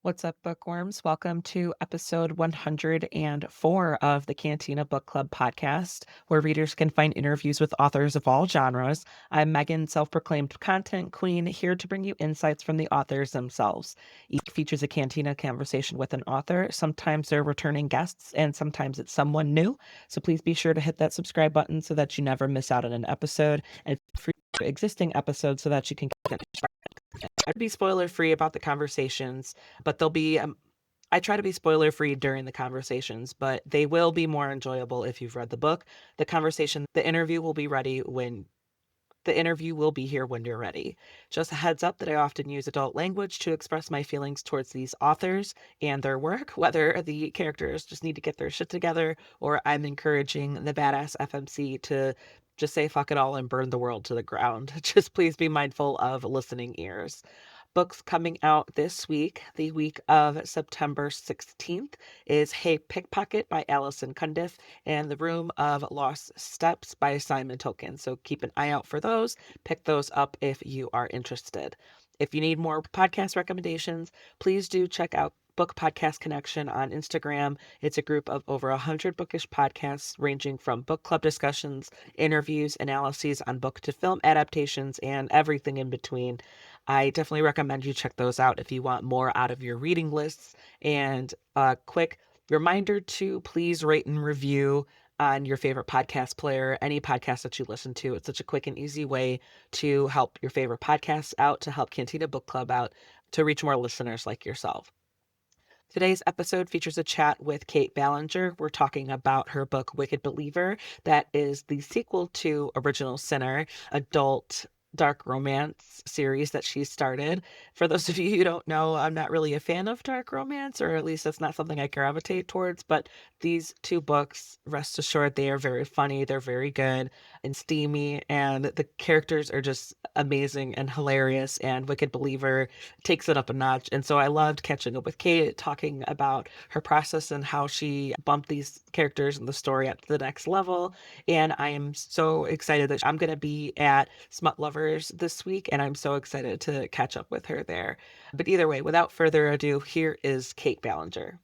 What's up, bookworms? Welcome to episode 104 of the Cantina Book Club podcast, where readers can find interviews with authors of all genres. I'm Megan, self proclaimed content queen, here to bring you insights from the authors themselves. Each features a Cantina conversation with an author. Sometimes they're returning guests, and sometimes it's someone new. So please be sure to hit that subscribe button so that you never miss out on an episode, and for existing episodes so that you can get I'd be spoiler free about the conversations, but they'll be I try to be spoiler free during the conversations, but they will be more enjoyable if you've read the book. The interview will be ready when the interview will be here when you're ready. Just a heads up that I often use adult language to express my feelings towards these authors and their work, whether the characters just need to get their shit together or I'm encouraging the badass FMC to just say fuck it all and burn the world to the ground. Just please be mindful of listening ears. Books coming out this week, the week of September 16th, is Hey Pickpocket by Alison Cundiff and The Room of Lost Steps by Simon Token. So keep an eye out for those. Pick those up if you are interested. If you need more podcast recommendations, please do check out Book Podcast Connection on Instagram. It's a group of over 100 bookish podcasts ranging from book club discussions, interviews, analyses on book to film adaptations, and everything in between. I definitely recommend you check those out if you want more out of your reading lists. And a quick reminder to please rate and review on your favorite podcast player, any podcast that you listen to. It's such a quick and easy way to help your favorite podcasts out, to help Cantina Book Club out, to reach more listeners like yourself. Today's episode features a chat with Kait Ballenger. We're talking about her book, Wicked Believer, that is the sequel to Original Sinner, adult dark romance series that she started. For those of you who don't know, I'm not really a fan of dark romance, or at least that's not something I gravitate towards, but these two books, rest assured, they are very funny, they're very good and steamy, and the characters are just amazing and hilarious, and Wicked Believer takes it up a notch. And so I loved catching up with Kait, talking about her process and how she bumped these characters and the story up to the next level. And I am so excited that I'm going to be at Smut Lovers this week, and I'm so excited to catch up with her there. But either way, without further ado, here is Kait Ballenger.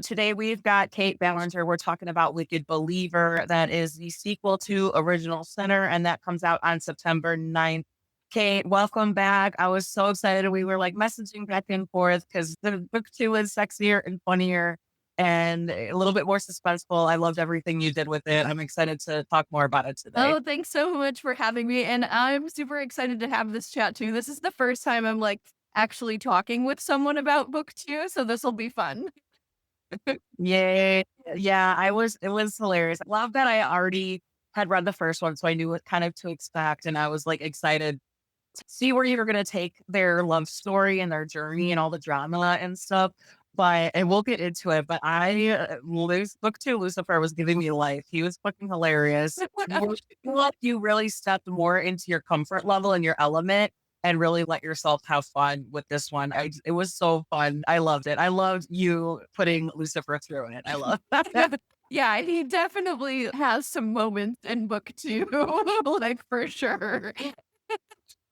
Today we've got Kait Ballenger. We're talking about Wicked Believer. That is the sequel to Original Sinner, and that comes out on September 9th. Kait, welcome back. I was so excited. We were like messaging back and forth because the book two is sexier and funnier and a little bit more suspenseful. I loved everything you did with it. I'm excited to talk more about it today. Oh, thanks so much for having me. And I'm super excited to have this chat too. This is the first time I'm like actually talking with someone about book two. So this will be fun. Yay. Yeah, it was hilarious. I love that I already had read the first one, so I knew what kind of to expect. And I was like excited to see where you were going to take their love story and their journey and all the drama and stuff. And we'll get into it. But book two, Lucifer was giving me life. He was fucking hilarious. You really stepped more into your comfort level and your element and really let yourself have fun with this one. It was so fun. I loved it. I loved you putting Lucifer through it. I love that. Yeah, he definitely has some moments in book two, like for sure.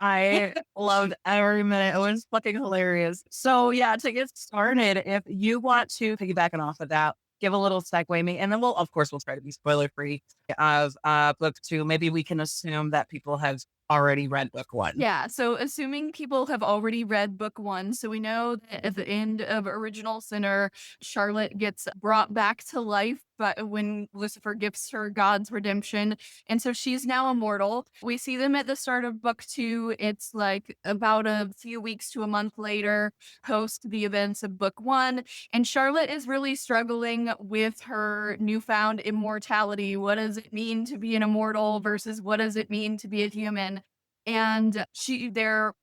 I loved every minute. It was fucking hilarious. So yeah, to get started, if you want to piggybacking off of that, give a little segue me, and then we'll try to be spoiler free of book two. Maybe we can assume that people have already read book one. Yeah, so assuming people have already read book one, so we know that at the end of Original Sinner, Charlotte gets brought back to life, but when Lucifer gives her God's redemption, and so she's now immortal. We see them at the start of book two. It's like about a few weeks to a month later, post the events of book one, and Charlotte is really struggling with her newfound immortality. What does it mean to be an immortal versus what does it mean to be a human? And the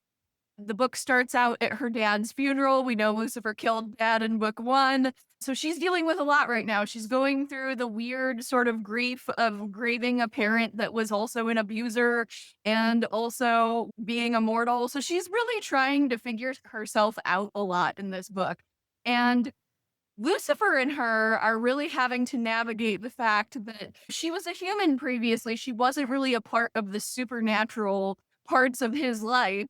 book starts out at her dad's funeral. We know Lucifer killed dad in book one. So she's dealing with a lot right now. She's going through the weird sort of grief of grieving a parent that was also an abuser and also being immortal. So she's really trying to figure herself out a lot in this book. And Lucifer and her are really having to navigate the fact that she was a human previously. She wasn't really a part of the supernatural parts of his life.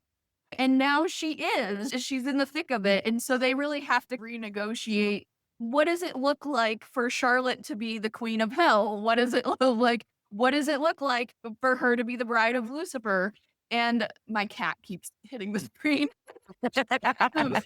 And now she's in the thick of it. And so they really have to renegotiate, what does it look like for Charlotte to be the queen of hell? What does it look like? What does it look like for her to be the bride of Lucifer? And my cat keeps hitting the screen. Um,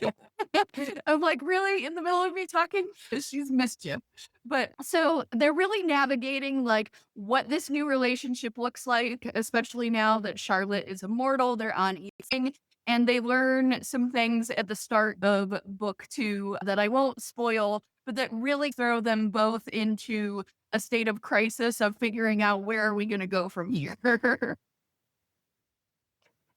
I'm like, really in the middle of me talking? She's mischief. But so they're really navigating like what this new relationship looks like, especially now that Charlotte is immortal. They're on eating and they learn some things at the start of book two that I won't spoil, but that really throw them both into a state of crisis of figuring out where are we going to go from here.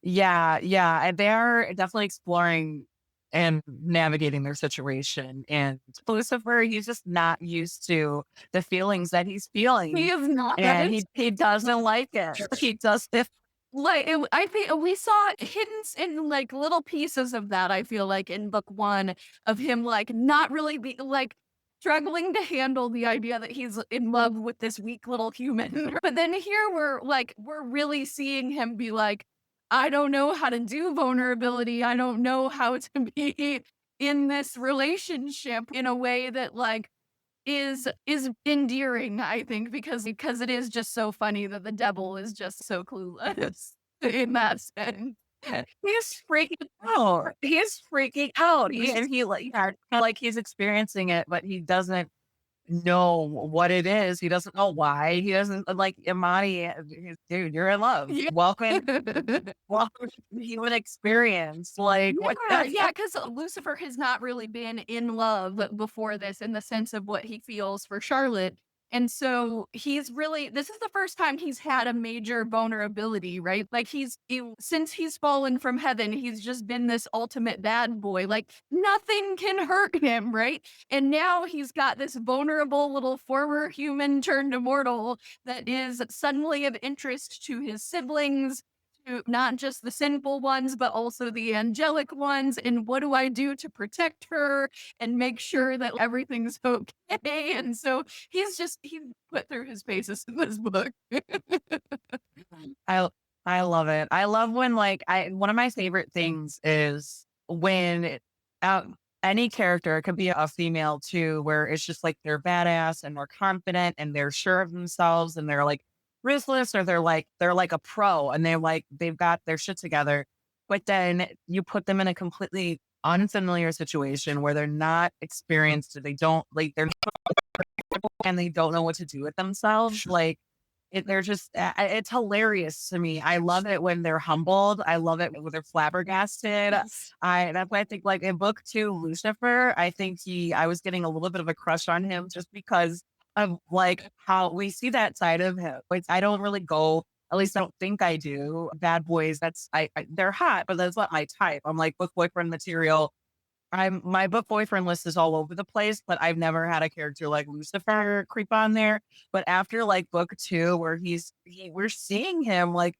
Yeah, yeah, and they're definitely exploring and navigating their situation, and Lucifer, he's just not used to the feelings that he's He feeling, is not. and he doesn't like it. He doesn't. Like, I think we saw hints in, like, little pieces of that, I feel like, in book 1 of him, like, not really be like, struggling to handle the idea that he's in love with this weak little human. But then here we're really seeing him be like, "I don't know how to do vulnerability. I don't know how to be in this relationship in a way that, like, is endearing, I think, because it is just so funny that the devil is just so clueless in that sense. He's freaking out. He's freaking out. And he like, yeah, like he's experiencing it, but he doesn't know what it is. He doesn't know why. He doesn't like Imani. Dude, you're in love. Yeah. Welcome to the human experience. Like what? Yeah, because Lucifer has not really been in love before this in the sense of what he feels for Charlotte. And so this is the first time he's had a major vulnerability, right? Like since he's fallen from heaven, he's just been this ultimate bad boy. Like nothing can hurt him, right? And now he's got this vulnerable little former human turned immortal that is suddenly of interest to his siblings, to not just the sinful ones, but also the angelic ones. And what do I do to protect her and make sure that everything's okay? And so he's put through his paces in this book. I I love it. I love when like I one of my favorite things is when any character, it could be a female too, where it's just like they're badass and they're confident and they're sure of themselves and they're like ruthless or they're like a pro and they've got their shit together. But then you put them in a completely unfamiliar situation where they're not experienced, they don't like they're and they don't know what to do with themselves. Like they're just, it's hilarious to me. I love it when they're humbled. I love it when they're flabbergasted. Yes. That's why I think like in book two, Lucifer, I was getting a little bit of a crush on him just because of like how we see that side of him. I don't really go, at least I don't think I do. Bad boys, they're hot, but that's not my type. I'm like book boyfriend material. My book boyfriend list is all over the place, but I've never had a character like Lucifer creep on there. But after like book two, where we're seeing him like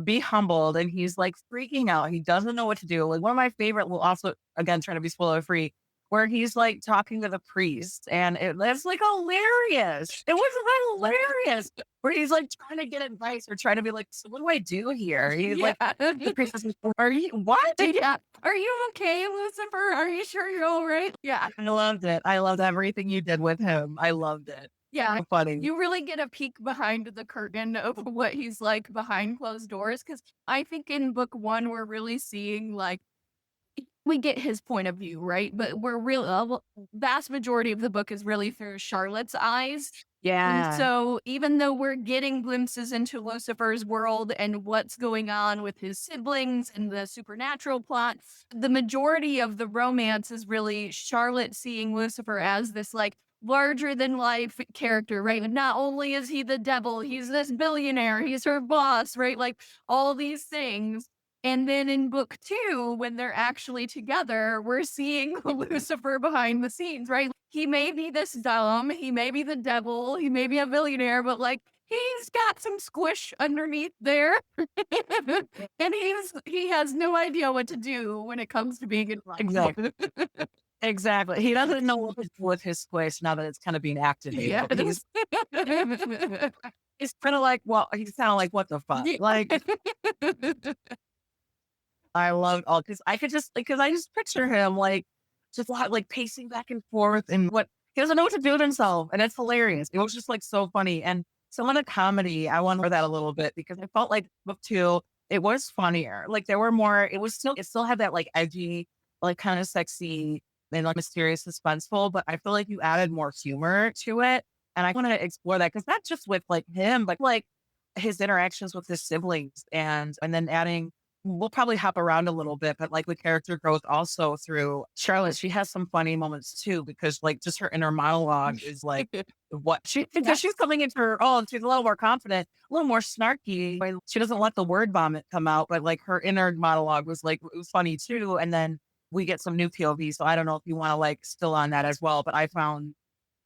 be humbled and he's like freaking out. He doesn't know what to do. Like one of my favorite, well, also again trying to be spoiler free, where he's like talking to the priest, and that's like hilarious. It was hilarious. Where he's like trying to get advice or trying to be like, so what do I do here? He's Yeah. like, the priest is, are you what? Yeah. Are you okay, Lucifer? Are you sure you're all right? Yeah. I loved it. I loved everything you did with him. I loved it. Yeah. So funny. You really get a peek behind the curtain of what he's like behind closed doors. Cause I think in book one, we're really seeing like, we get his point of view, right? But we're real vast majority of the book is really through Charlotte's eyes. And Yeah. so even though we're getting glimpses into Lucifer's world and what's going on with his siblings and the supernatural plot, the majority of the romance is really Charlotte seeing Lucifer as this like larger than life character, right? And not only is he the devil, he's this billionaire, he's her boss, right? Like all these things. And then in book two, when they're actually together, we're seeing Lucifer behind the scenes, right? He may be this dumb, he may be the devil, he may be a billionaire, but like he's got some squish underneath there. And he has no idea what to do when it comes to being in love. Exactly. Exactly. He doesn't know what to do with his squish now that it's kind of being activated. Yes. He's kind of like, well, he's kind of like, what the fuck? Yeah. Like, I loved all because I could just because I just picture him like just like pacing back and forth and what he doesn't know what to do with himself. And it's hilarious. It was just like so funny. And some of the comedy, I wonder that a little bit because I felt like book two, it was funnier. Like there were more, it still had that like edgy, like kind of sexy and like mysterious, suspenseful, but I feel like you added more humor to it. And I want to explore that because not just with like him, but like his interactions with his siblings and then adding we'll probably hop around a little bit, but like with character growth also through Charlotte, she has some funny moments too, because like just her inner monologue is like what she because she's coming into her own, she's a little more confident, a little more snarky. Like, she doesn't let the word vomit come out, but like her inner monologue was like it was funny too. And then we get some new POV. So I don't know if you want to like still on that as well, but I found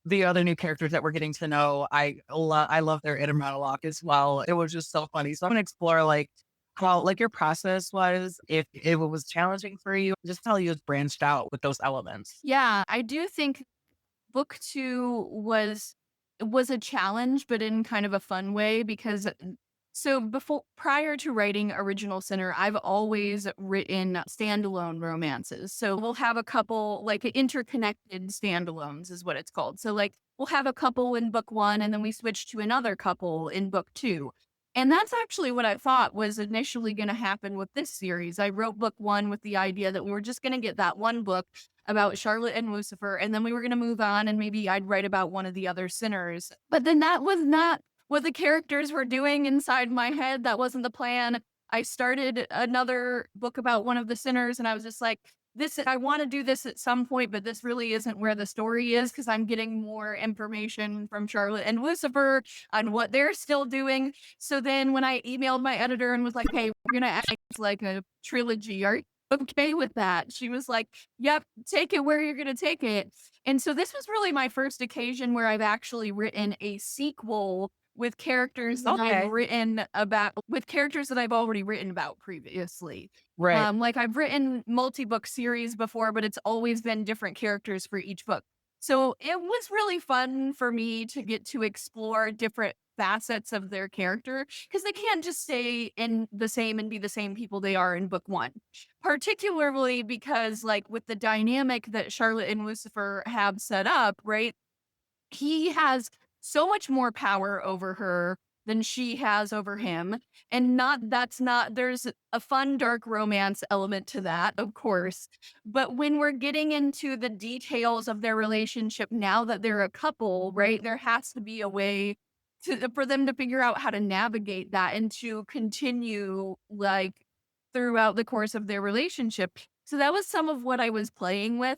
the other new characters that we're getting to know, I love their inner monologue as well. It was just so funny. So I'm gonna explore like how like your process was, if it was challenging for you, just how you branched out with those elements. Yeah, I do think book 2 was a challenge, but in kind of a fun way because so before prior to writing Original Sinner, I've always written standalone romances. So we'll have a couple like interconnected standalones is what it's called. So like we'll have a couple in book 1 and then we switch to another couple in book 2. And that's actually what I thought was initially going to happen with this series. I wrote book 1 with the idea that we were just going to get that one book about Charlotte and Lucifer, and then we were going to move on and maybe I'd write about one of the other sinners. But then that was not what the characters were doing inside my head. That wasn't the plan. I started another book about one of the sinners and I was just like, this I want to do this at some point, but this really isn't where the story is because I'm getting more information from Charlotte and Lucifer on what they're still doing. So then when I emailed my editor and was like, hey, we're gonna act like a trilogy. Are you okay with that? She was like, yep, take it where you're going to take it. And so this was really my first occasion where I've actually written a sequel with characters that I've Okay. written about, with characters that I've already written about previously. Right. Like I've written multi-book series before, but it's always been different characters for each book. So it was really fun for me to get to explore different facets of their character because they can't just stay in the same and be the same people they are in book 1. Particularly because, like, with the dynamic that Charlotte and Lucifer have set up, right? He has so much more power over her than she has over him. And there's a fun, dark romance element to that, of course. But when we're getting into the details of their relationship now that they're a couple, right? There has to be a way for them to figure out how to navigate that and to continue like throughout the course of their relationship. So that was some of what I was playing with.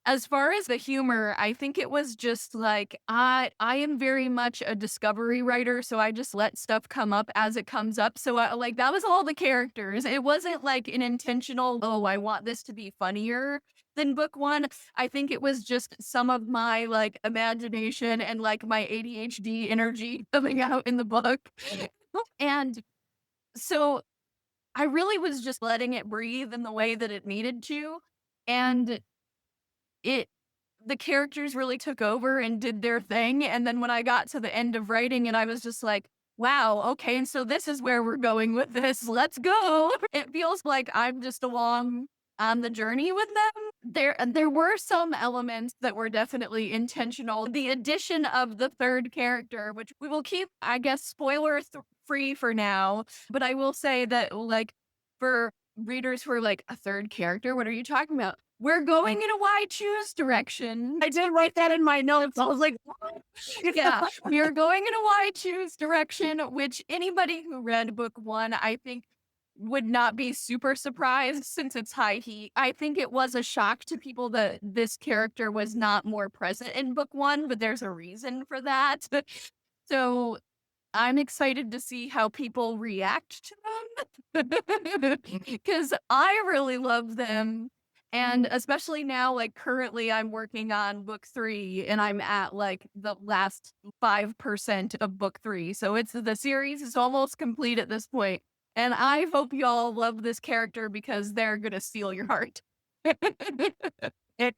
As far as the humor, I think it was just like I am very much a discovery writer, so I just let stuff come up as it comes up. So like that was all the characters. It wasn't like an intentional, oh, I want this to be funnier than book 1. I think it was just some of my like imagination and like my ADHD energy coming out in the book. And so I really was just letting it breathe in the way that it needed to. And it the characters really took over and did their thing, and then when I got to the end of writing and I was just like, "Wow, okay, so this is where we're going with this, let's go." It feels like I'm just along on the journny with them. There were some elements that were definitely intentional. The addition of the 3rd character, which we will keep, I guess, free for now, but I will say that, like, for readers who are like, "A 3rd character? What are you talking about?" We're going in a why choose direction. I did write that in my notes. I was like, what? Yeah, we are going in a why choose direction, which anybody who read book 1, I think would not be super surprised since it's high heat. I think it was a shock to people that this character was not more present in book 1, but there's a reason for that. So I'm excited to see how people react to them because I really love them. And especially now, like currently, I'm working on book 3 and I'm at like the last 5% of book 3. So the series is almost complete at this point. And I hope y'all love this character because they're going to steal your heart. It,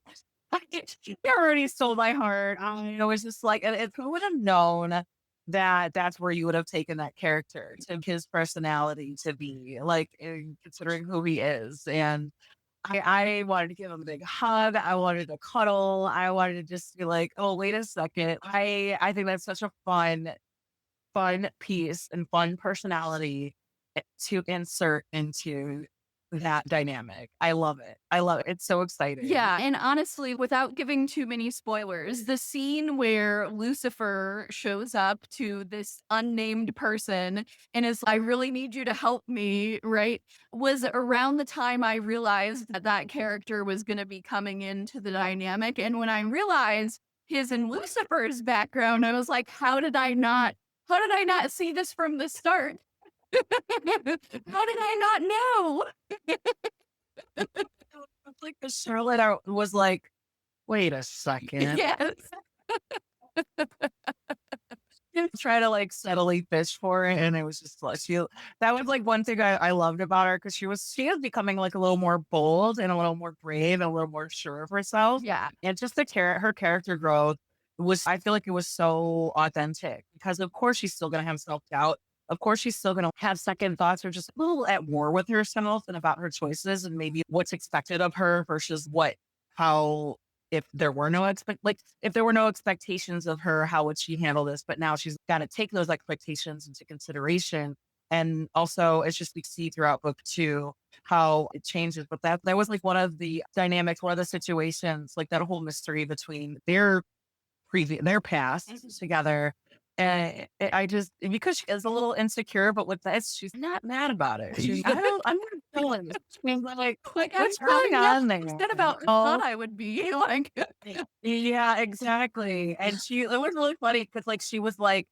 it already stole my heart. I was just like, who would have known that's where you would have taken that character to his personality to be like, considering who he is. And I wanted to give him a big hug. I wanted to cuddle. I wanted to just be like, oh, wait a second. I think that's such a fun piece and fun personality to insert into that dynamic. I love it. I love it. It's so exciting. Yeah, and honestly, without giving too many spoilers, the scene where Lucifer shows up to this unnamed person and is, I really need you to help me, right? Was around the time I realized that that character was going to be coming into the dynamic. And when I realized his and Lucifer's background, I was like, how did I not see this from the start? How did I not know? It's like the Charlotte out was like, wait a second. Yes. Try to like subtly fish for it. And it was just like that was like one thing I loved about her because she was becoming like a little more bold and a little more brave and a little more sure of herself. Yeah. And just her character growth was, I feel like it was so authentic because of course she's still gonna have self-doubt. Of course, she's still gonna have second thoughts or just a little at war with herself and about her choices and maybe what's expected of her versus how if there were no if there were no expectations of her, how would she handle this? But now she's got to take those expectations into consideration. And also, it's just we see throughout book two how it changes. But that was like one of the dynamics, one of the situations, like that whole mystery between their past together. And I just because she is a little insecure, but with this, she's not mad about it. I'm not feeling this. She's like, Like, I'm what's really going not on there? upset about I thought I would be, like Yeah, exactly. And it was really funny because like she was like,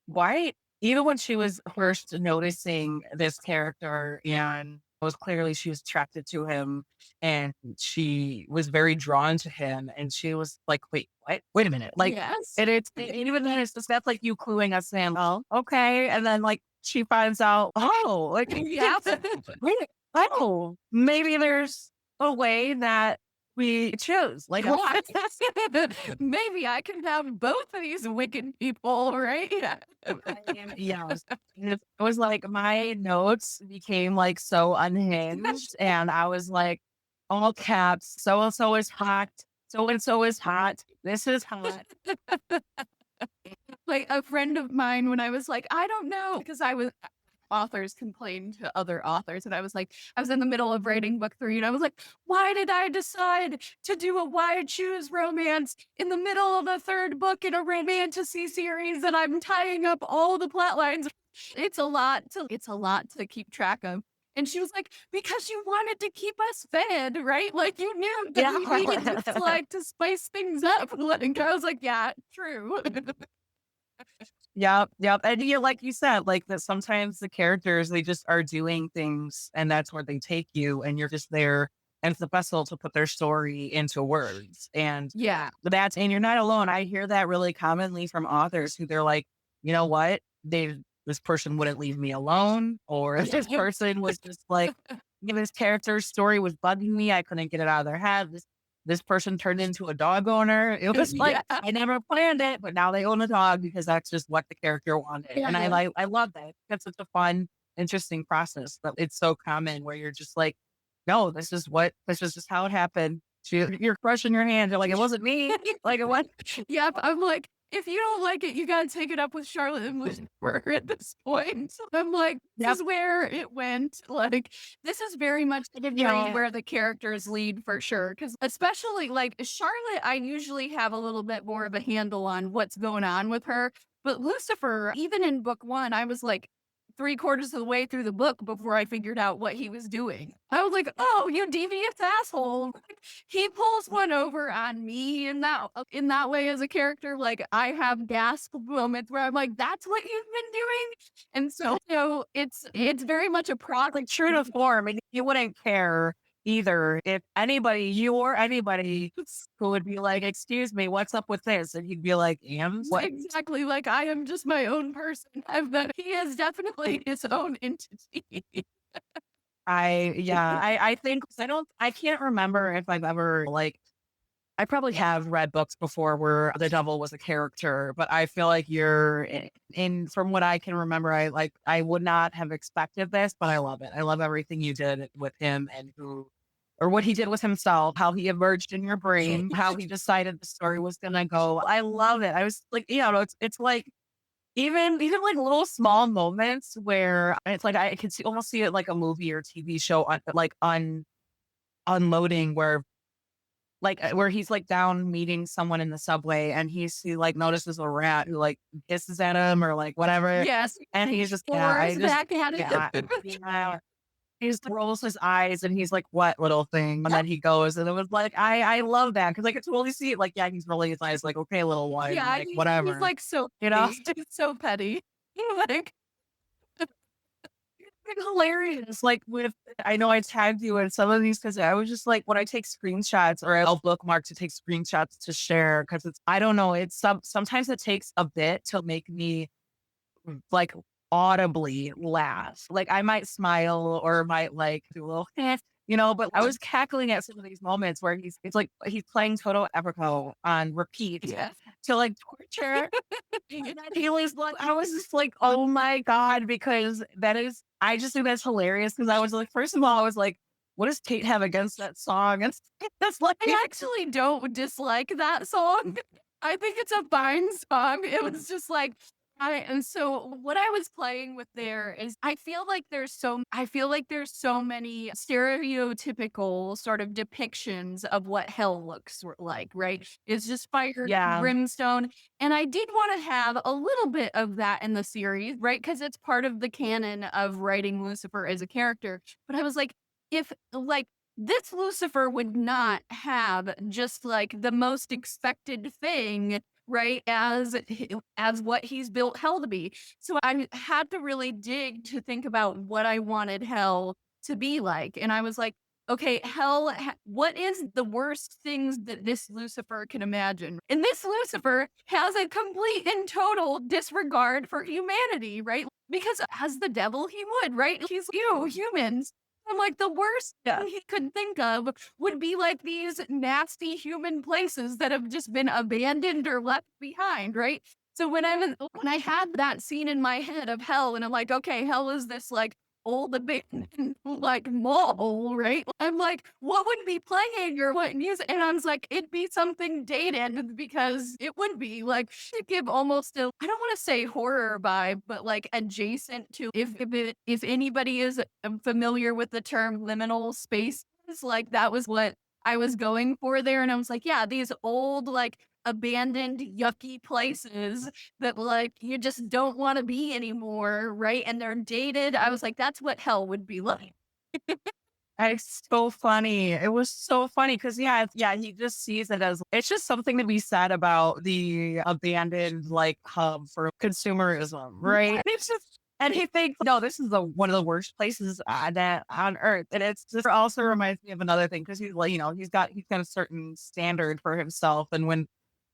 why even when she was first noticing this character and it was clearly she was attracted to him and she was very drawn to him and she was like, wait, what? Wait a minute. Like yes. and even then it's just that's like you cluing us in, oh, okay. And then like she finds out, oh, like Yeah. wait, oh, maybe there's a way that we choose. Like What? Maybe I can have both of these wicked people, right? Yeah. yes. It was like my notes became like so unhinged, and I was like, all caps, so and so is hot. So and so is hot. This is hot. Like a friend of mine, when I was like, I don't know, because I was authors complain to other authors, and I was like, I was in the middle of writing book three, and I was like, why did I decide to do a why choose romance in the middle of the third book in a romantasy series that I'm tying up all the plot lines? It's a lot to keep track of. And she was like, because you wanted to keep us fed, right? Like you knew that we needed this Yeah. like to spice things up. Like I was like, yeah, true. Yep, yep. And you like you said, like that sometimes the characters they just are doing things and that's where they take you and you're just there and it's the vessel to put their story into words. And Yeah. and you're not alone. I hear that really commonly from authors who they're like, you know what? This person wouldn't leave me alone, or this person was just like, this character's story was bugging me. I couldn't get it out of their head. This person turned into a dog owner. It was like Yeah. I never planned it, but now they own a dog because that's just what the character wanted. And Yeah. I love that. That's such a fun, interesting process. But it's so common where you're just like, no, this is just how it happened. You're crushing your hand. You're like, it wasn't me. Like it was. Yep. I'm like, if you don't like it, you gotta take it up with Charlotte and Lucifer at this point. I'm like, this Yep. is where it went. Like, this is very much Yeah. where the characters lead for sure. Cause especially like Charlotte, I usually have a little bit more of a handle on what's going on with her. But Lucifer, even in book one, I was like, three-quarters of the way through the book before I figured out what he was doing. I was like, "Oh, you devious asshole." Like, he pulls one over on me in that way as a character. Like, I have gasp moments where I'm like, "That's what you've been doing?" And so it's very much a Like product. true to form. And you wouldn't care either if you or anybody who would be like, excuse me, what's up with this? And he'd be like, and what? Exactly, like, I am just my own person. He is definitely his own entity. I think I can't remember if I've ever like I probably have read books before where the devil was a character, but I feel like from what I can remember, I would not have expected this, but I love it. I love everything you did with him and or what he did with himself, how he emerged in your brain, how he decided the story was gonna go. I love it. I was like, it's like even like little small moments where it's like I could almost see it like a movie or TV show unloading where he's like down meeting someone in the subway and he like notices a rat who like hisses at him or like whatever. Yes. And he's just, yeah, I Roars just, back at yeah, it. yeah. He just rolls his eyes and he's like, what little thing? And then he goes, and it was like, I love that because I could totally see it. Like, yeah, he's rolling his eyes, like, okay, little one, Yeah, like, he's, whatever, like, so you know? petty. He's so petty. Like It's hilarious. Like I know I tagged you in some of these because I was just like, when I take screenshots or I'll bookmark to take screenshots to share because I don't know, sometimes it takes a bit to make me like audibly laugh. Like I might smile or might like do a little, but I was cackling at some of these moments where it's like he's playing Toto Africo on repeat yeah. to like torture. And then he was like, I was just like, oh my God, because I just think that's hilarious. Cause I was like, first of all, I was like, what does Kate have against that song? And that's like, I actually don't dislike that song. I think it's a fine song. It was just like and so what I was playing with there is I feel like there's so many stereotypical sort of depictions of what hell looks like, right? It's just fire, yeah, brimstone. And I did want to have a little bit of that in the series, right? Because it's part of the canon of writing Lucifer as a character. But I was like, if like this Lucifer would not have just like the most expected thing, right? As what he's built hell to be. So I had to really dig to think about what I wanted hell to be like. And I was like, okay, what is the worst things that this Lucifer can imagine? And this Lucifer has a complete and total disregard for humanity, right? Because as the devil, he would, right? He's, humans. I'm like, the worst yeah. thing he could think of would be like these nasty human places that have just been abandoned or left behind, right? So when I had that scene in my head of hell, and I'm like, okay, hell is this like old abandoned like mall, right? I'm like, what would be playing or what music? And I was like, it'd be something dated because it would be like to give almost I don't want to say horror vibe, but like adjacent to if anybody is familiar with the term liminal spaces, like that was what I was going for there. And I was like, yeah, these old like abandoned yucky places that like you just don't want to be anymore, right? And they're dated. I was like, that's what hell would be like. It's so funny. It was so funny because yeah, he just sees it as it's just something to be said about the abandoned like hub for consumerism, right? And it's just and he thinks, no, this is one of the worst places that on earth. And it's just also reminds me of another thing because he's like, he's got a certain standard for himself. And when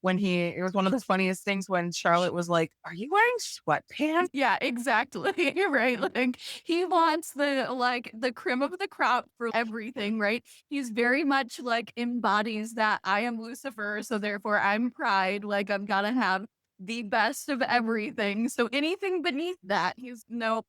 it was one of the funniest things when Charlotte was like, "Are you wearing sweatpants?" Yeah, exactly. You're right. Like he wants the cream of the crop for everything, right? He's very much like embodies that I am Lucifer, so therefore I'm pride. Like I'm gonna have the best of everything. So anything beneath that, he's no.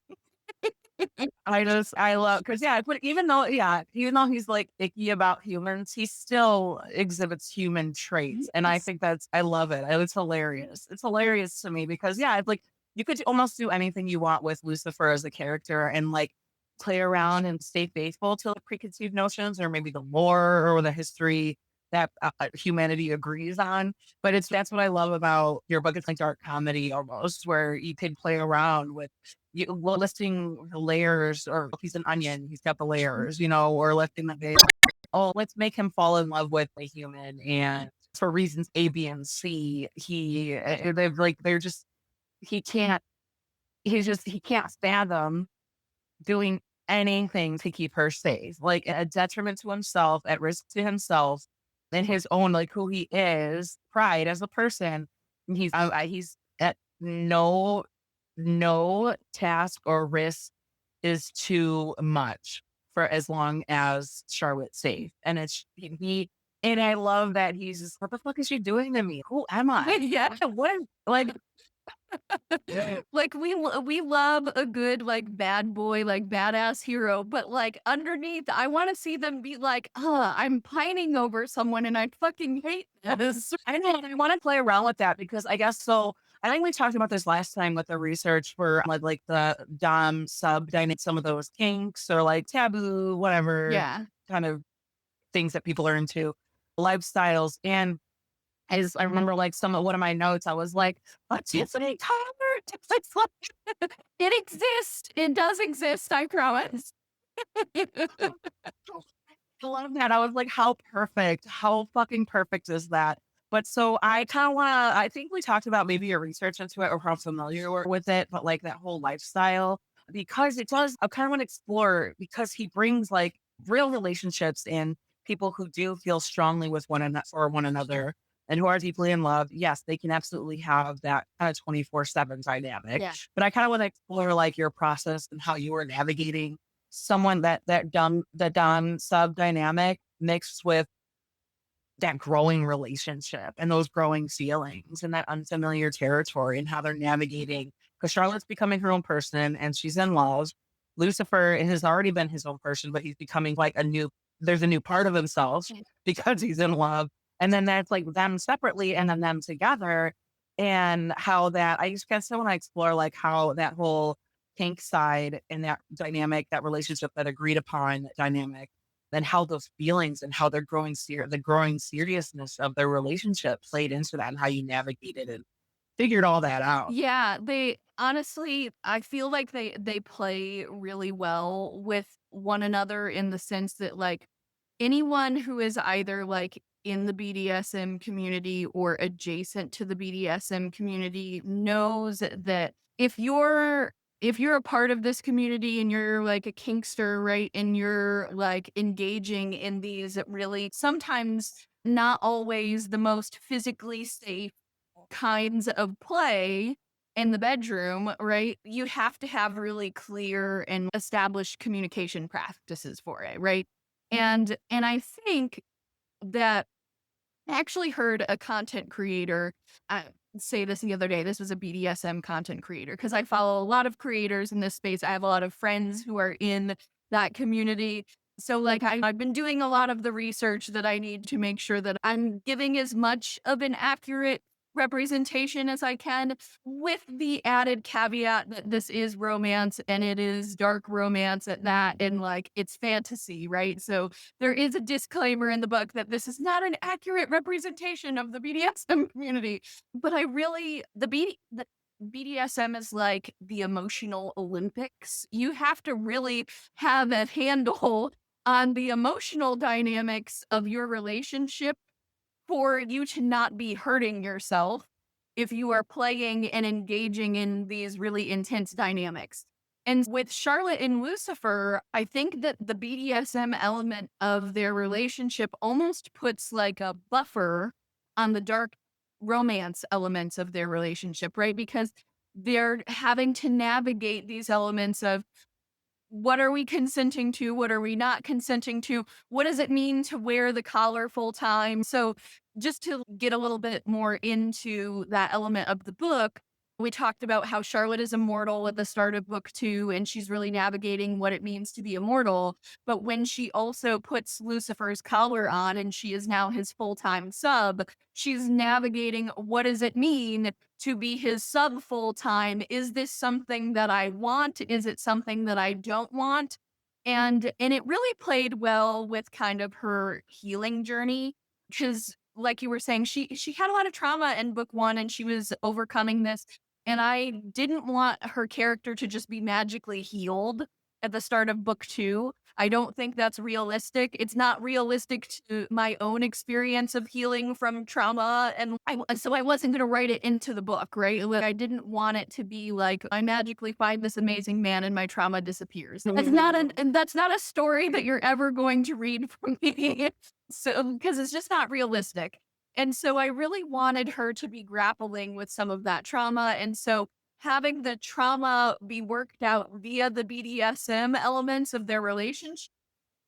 I love because but even though he's like icky about humans, he still exhibits human traits, and I Yes. think I love it. It's hilarious. It's hilarious to me because it's like you could almost do anything you want with Lucifer as a character, and like play around and stay faithful to the preconceived notions or maybe the lore or the history that humanity agrees on. But that's what I love about your book. It's like dark comedy almost, where you could play around with listing the layers, or if he's an onion, he's got the layers, or lifting the veil. Oh, let's make him fall in love with a human, and for reasons A, B, and C, they're just he can't. He can't fathom doing anything to keep her safe, like at a detriment to himself, at risk to himself, and his own like who he is, pride as a person. And he's at no task or risk is too much for as long as Charlotte's safe. And And I love that he's just, what the fuck is she doing to me? Who am I? Yeah. What is like Like, we love a good, like, bad boy, like, badass hero, but, like, underneath, I wanna see them be like, "Ugh, I'm pining over someone, and I fucking hate this." I know, and I want to play around with that because I guess so. I think we talked about this last time with the research for like the dom sub dynamic, some of those kinks or like taboo, whatever Yeah. kind of things that people are into, lifestyles. And I remember like some of one of my notes, I was like, a Tiffany Tyler, Tiffany's like, It exists. It does exist, I promise. I love that. I was like, how perfect, how fucking perfect is that? But so I kind of want to, I think we talked about maybe your research into it or how familiar you were with it, but like that whole lifestyle, because it does, I kind of want to explore because he brings like real relationships and people who do feel strongly with one another for one another and who are deeply in love. Yes, they can absolutely have that kind of 24/7 dynamic. Yeah. But I kind of want to explore like your process and how you were navigating someone that dom sub dynamic mixed with that growing relationship and those growing feelings and that unfamiliar territory and how they're navigating because Charlotte's becoming her own person and she's in love. Lucifer has already been his own person, but he's becoming like there's a new part of himself Yeah. because he's in love. And then that's like them separately and then them together. And how that I just guess I want to explore like how that whole kink side and that dynamic, that relationship, that agreed upon dynamic, then how those feelings and how they're the growing seriousness of their relationship played into that and how you navigated and figured all that out. Yeah, they honestly, I feel like they play really well with one another in the sense that, like, anyone who is either, like, in the BDSM community or adjacent to the BDSM community knows that if you're a part of this community and you're like a kinkster, right? And you're like engaging in these really sometimes not always the most physically safe kinds of play in the bedroom, right? You have to have really clear and established communication practices for it, right? And I think that I actually heard a content creator say this the other day. This was a BDSM content creator because I follow a lot of creators in this space. I have a lot of friends who are in that community. So, like, I've been doing a lot of the research that I need to make sure that I'm giving as much of an accurate representation as I can, with the added caveat that this is romance and it is dark romance at that. And like, it's fantasy, right? So, there is a disclaimer in the book that this is not an accurate representation of the BDSM community, but I really the BDSM is like the emotional Olympics. You have to really have a handle on the emotional dynamics of your relationship for you to not be hurting yourself if you are playing and engaging in these really intense dynamics. And with Charlotte and Lucifer, I think that the BDSM element of their relationship almost puts like a buffer on the dark romance elements of their relationship, right? Because they're having to navigate these elements of what are we consenting to? What are we not consenting to? What does it mean to wear the collar full time? So, just to get a little bit more into that element of the book, we talked about how Charlotte is immortal at the start of book two, and she's really navigating what it means to be immortal. But when she also puts Lucifer's collar on and she is now his full time sub, she's navigating what does it mean to be his sub full time. Is this something that I want? Is it something that I don't want? And it really played well with kind of her healing journey because like you were saying she had a lot of trauma in book 1 and she was overcoming this, and I didn't want her character to just be magically healed at the start of book 2. I don't think that's realistic. It's not realistic to my own experience of healing from trauma, and so I wasn't gonna write it into the book, right? Like, I didn't want it to be like, I magically find this amazing man and my trauma disappears. That's not a story that you're ever going to read from me. So, because it's just not realistic. And so I really wanted her to be grappling with some of that trauma, and so having the trauma be worked out via the BDSM elements of their relationship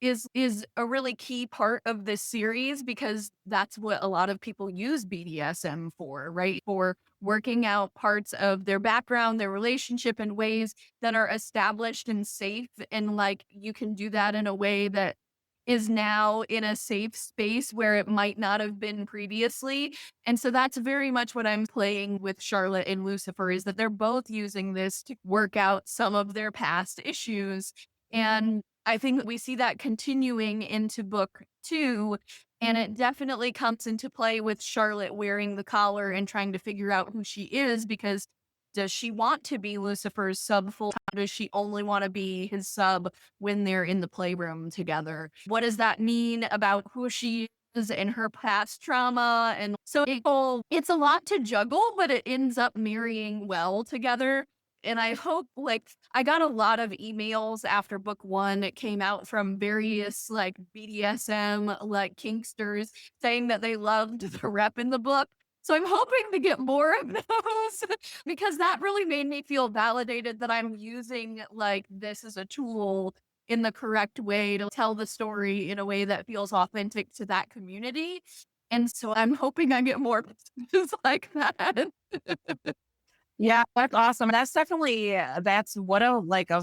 is a really key part of this series because that's what a lot of people use BDSM for, right? For working out parts of their background, their relationship in ways that are established and safe. And like you can do that in a way that is now in a safe space where it might not have been previously. And so that's very much what I'm playing with Charlotte and Lucifer is that they're both using this to work out some of their past issues. And I think we see that continuing into book 2, and it definitely comes into play with Charlotte wearing the collar and trying to figure out who she is because does she want to be Lucifer's sub full time? Does she only want to be his sub when they're in the playroom together? What does that mean about who she is and her past trauma? And so it's a lot to juggle, but it ends up marrying well together. And I hope, like, I got a lot of emails after book 1. It came out from various, like, BDSM, like, kinksters saying that they loved the rep in the book. So I'm hoping to get more of those because that really made me feel validated that I'm using, like, this as a tool in the correct way to tell the story in a way that feels authentic to that community. And so I'm hoping I get more messages like that. Yeah, that's awesome. That's definitely that's what a like a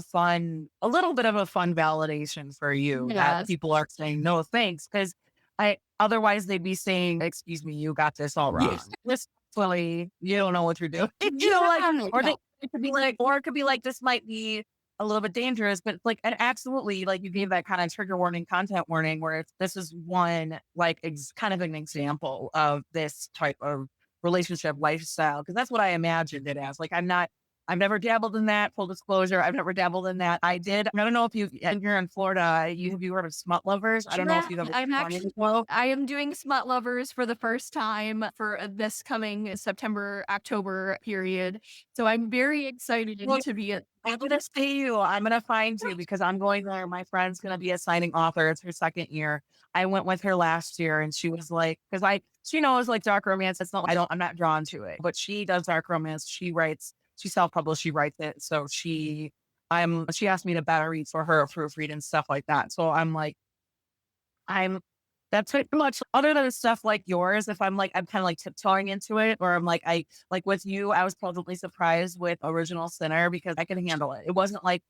little bit of a fun validation for you that Yes. people are saying no thanks because I otherwise they'd be saying, "Excuse me, you got this all Yes. wrong. This clearly you don't know what you're doing." Like, Yeah, or they no. it could be like, or it could be like this might be a little bit dangerous, but like, and absolutely, like you gave that kind of trigger warning, content warning, where it's this is one like kind of an example of this type of relationship lifestyle because that's what I imagined it as. Like I've never dabbled in that. Full disclosure, I've never dabbled in that. I did. I don't know if you and you're in Florida. Have you heard of smut lovers? I don't know if Yeah, you've ever I'm gone actually into well. I am doing Smut Lovers for the first time for this coming September, October period. So I'm very excited Well, to be at I'm gonna see you. I'm gonna find you because I'm going there. My friend's gonna be a signing author. It's her second year. I went with her last year, and she was like, because she knows like dark romance. It's not. I'm not drawn to it, but she does dark romance. She writes. She self published. She writes it. So she asked me to beta read for her proofread and stuff like that. So I'm like, I'm that's pretty much other than stuff like yours, if I'm kind of like tiptoeing into it, or I'm like, I like with you, I was pleasantly surprised with Original Sinner because I can handle it. It wasn't like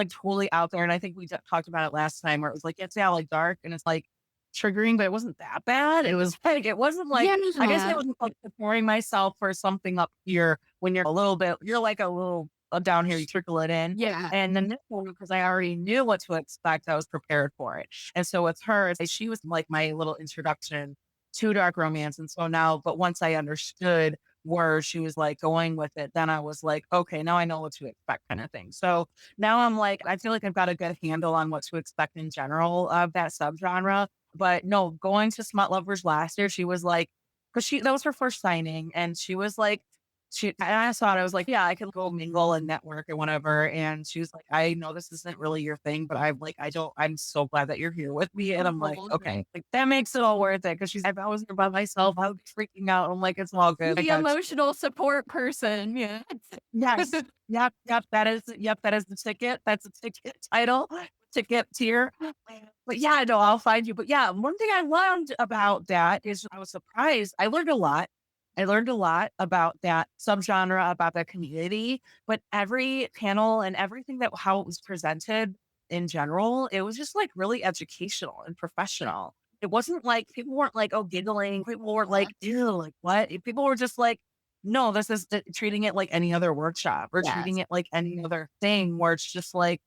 totally out there. And I think we talked about it last time where it was like, it's yeah, like dark and it's like triggering, but it wasn't that bad. It was like, it wasn't like, I guess I Yeah. wasn't like preparing myself for something up here when you're a little bit, you're like a little down here, you trickle it in. Yeah. And then this one, because I already knew what to expect, I was prepared for it. And so with her, she was like my little introduction to dark romance. And so now, but once I understood where she was like going with it, then I was like, okay, now I know what to expect kind of thing. So now I'm like, I feel like I've got a good handle on what to expect in general of that subgenre. But no, going to Smut Lovers last year, she was like, because that was her first signing. And she was like, and I saw it, I was like, "Yeah, I can go mingle and network and whatever," and she was like, "I know this isn't really your thing, but I'm so glad that you're here with me," and I'm like, Oh, "Okay." Like, that makes it all worth it because if I was here by myself, I would be freaking out. I'm like, "It's all good. I the got you." emotional support person. Yeah. Yes. Yep, that is the ticket. That's the ticket title, ticket tier. But yeah, no, I'll find you. But yeah, one thing I learned about that is I was surprised. I learned a lot. I learned a lot about that subgenre, about that community, but every panel and everything that how it was presented in general, it was just like really educational and professional. It wasn't like people weren't like, oh, giggling. People weren't Yeah. like, ew, like what? People were just like, no, this is treating it like any other workshop or treating Yes. it like any other thing where it's just like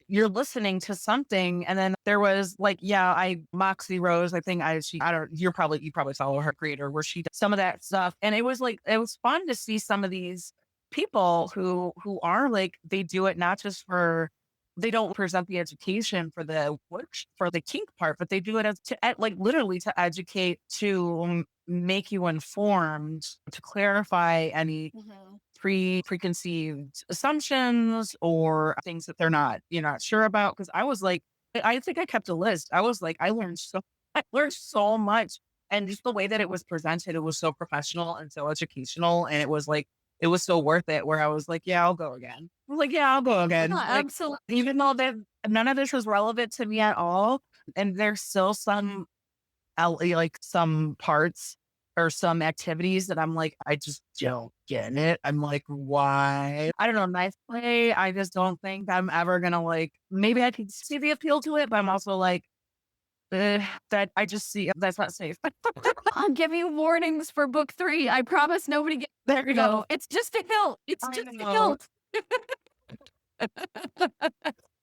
you're listening to something. And then there was like, yeah, Moxie Rose, I think I don't, you probably follow her creator where she does some of that stuff. And it was like, it was fun to see some of these people who are like, they do it not just for, they don't present the education for the work, for the kink part, but they do it as like literally to educate, to make you informed, to clarify any Mhm. preconceived assumptions or things that you're not sure about. Cause I was like, I think I kept a list. I was like, I learned so much. And just the way that it was presented, it was so professional and so educational. And it was like, it was so worth it where I was like, yeah, I'll go again. I was like, yeah, I'll go Yeah, again. Like, absolutely. even though that none of this was relevant to me at all, and there's still some like some parts or some activities that I'm like, I just don't get it. I'm like, why? I don't know, nice play. I just don't think I'm ever gonna like. Maybe I can see the appeal to it, but I'm also like, that I just see that's not safe. I'm giving warnings for book 3. I promise nobody gets There you go. go. It's just a hilt. It's I just a know. hilt.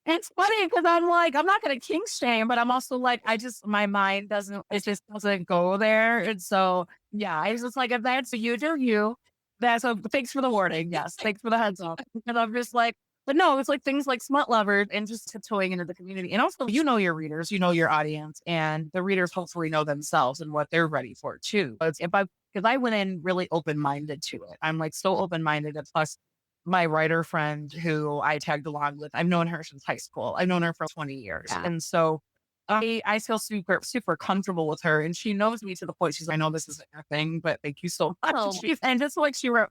It's funny because I'm like, I'm not gonna kink shame, but I'm also like, I just my mind doesn't it just doesn't go there. And so yeah, I was just like, if that's you do you. That's a thanks for the warning. Yes, thanks for the heads up. And I'm just like, but no, it's like things like smut lovers and just tiptoeing into the community. And also, you know your readers, you know your audience, and the readers hopefully know themselves and what they're ready for too. But if I because I went in really open minded to it. I'm like so open minded. And plus my writer friend who I tagged along with, I've known her since high school. I've known her for 20 years. Yeah. And so I feel super, super comfortable with her. And she knows me to the point she's like, I know this isn't your thing, but thank you so much. Oh, And just like she wrote,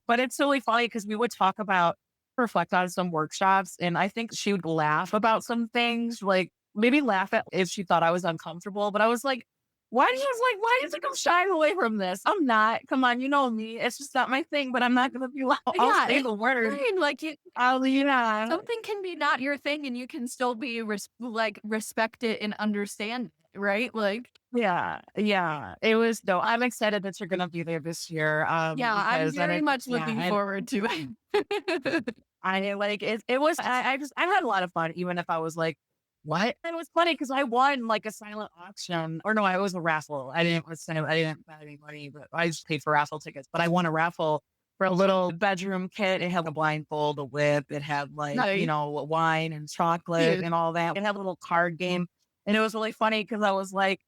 but it's really funny because we would talk about, reflect on some workshops. And I think she would laugh about some things, like maybe laugh at if she thought I was uncomfortable. But I was like, why do you think I'm shying away from this? I'm not. Come on, you know me. It's just not my thing, but I'm not gonna be loud. I'll yeah, say it's the word. fine. Like you I'll lean on. something can be not your thing and you can still be like respect it and understand it, right? Like, Yeah, yeah. It was no, I'm excited that you're gonna be there this year. yeah, I'm Because then very it much yeah, looking and forward to it. I like it was I just I had a lot of fun even if I was like, what? And it was funny because I won like a silent auction. Or no, it was a raffle. I didn't bet any money, but I just paid for raffle tickets. But I won a raffle for a little bedroom kit. It had a blindfold, a whip, it had like, Nice. wine and chocolate Cute. and all that. It had a little card game. And it was really funny because I was like,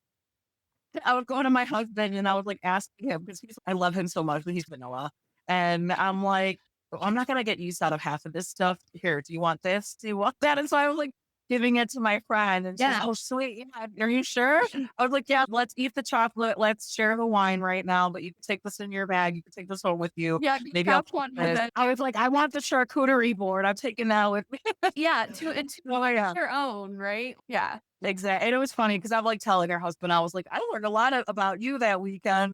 I would go to my husband and I was like asking him because I love him so much, but he's vanilla. And I'm like, "Well, I'm not gonna get use out of half of this stuff. Here, do you want this? Do you want that?" And so I was like giving it to my friend and she's, Yeah. oh sweet, yeah. Are you sure? I was like, yeah, let's eat the chocolate, let's share the wine right now, but you can take this in your bag, you can take this home with you. Yeah, Maybe I'll have keep one with this. it. I was like, I want the charcuterie board. I'm taking that with me. Yeah, to Oh my god. your own, right? Yeah. Exactly. And it was funny because I'm like telling her husband, I was like, I learned a lot about you that weekend.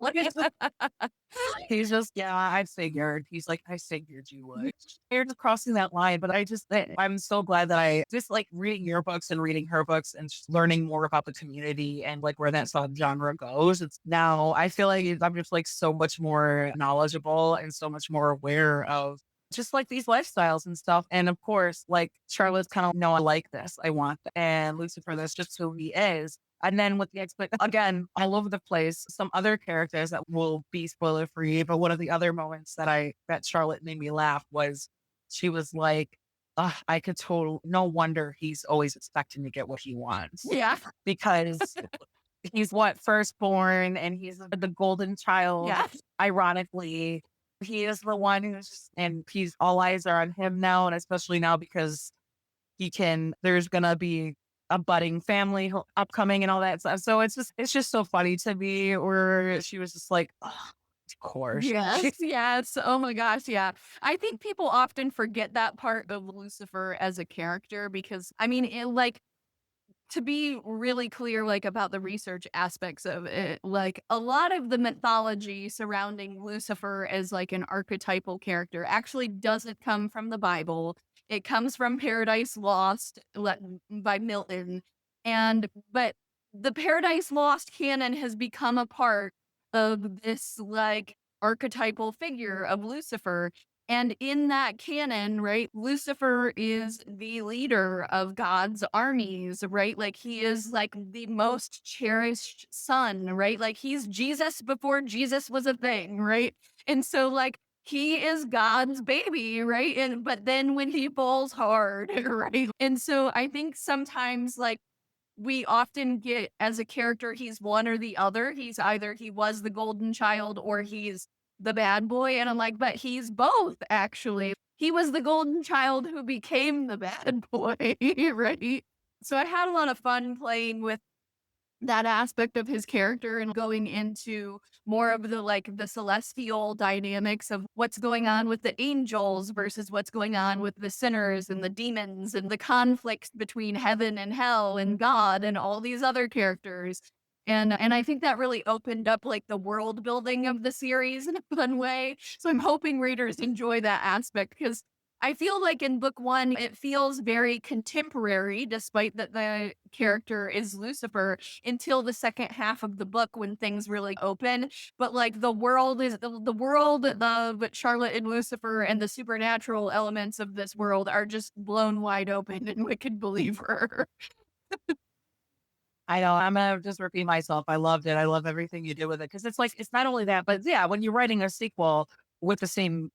He's just, yeah, I figured. He's like, I figured you would. You're just crossing that line. But I'm so glad that I just like reading your books and reading her books and just learning more about the community and like where that genre goes. It's now, I feel like I'm just like so much more knowledgeable and so much more aware of just like these lifestyles and stuff. And of course, like Charlotte's kind of, no, I like this. I want that. And Lucifer, that's just who he is. And then with the again, all over the place, some other characters that will be spoiler free. But one of the other moments that Charlotte made me laugh was she was like, "Ugh, I could no wonder he's always expecting to get what he wants Yeah. because he's what firstborn and he's the golden child. Yeah. Ironically, he is the one who's and he's all eyes are on him now. And especially now because there's gonna be a budding family upcoming and all that stuff. So it's just so funny to me where she was just like, "Ugh, of course." Yes, yes. Oh my gosh, yeah. I think people often forget that part of Lucifer as a character because I mean, like to be really clear, like about the research aspects of it, like a lot of the mythology surrounding Lucifer as like an archetypal character actually doesn't come from the Bible. It comes from Paradise Lost by Milton. But the Paradise Lost canon has become a part of this like archetypal figure of Lucifer. And in that canon, right, Lucifer is the leader of God's armies, right? Like he is like the most cherished son, right? Like he's Jesus before Jesus was a thing, right? And so like he is God's baby, right? And but then when he falls hard, right? And so I think sometimes like we often get as a character, he's one or the other. He's either he was the golden child or he's the bad boy. And I'm like, but he's both actually. He was the golden child who became the bad boy, right? So I had a lot of fun playing with that aspect of his character and going into more of the like the celestial dynamics of what's going on with the angels versus what's going on with the sinners and the demons and the conflicts between heaven and hell and God and all these other characters. And I think that really opened up like the world building of the series in a fun way. So I'm hoping readers enjoy that aspect because I feel like in book one, it feels very contemporary, despite that the character is Lucifer, until the second half of the book when things really open. But like the world of Charlotte and Lucifer and the supernatural elements of this world are just blown wide open in Wicked Believer. I know. I'm gonna just repeat myself. I loved it. I love everything you did with it because it's like it's not only that, but yeah, when you're writing a sequel with the same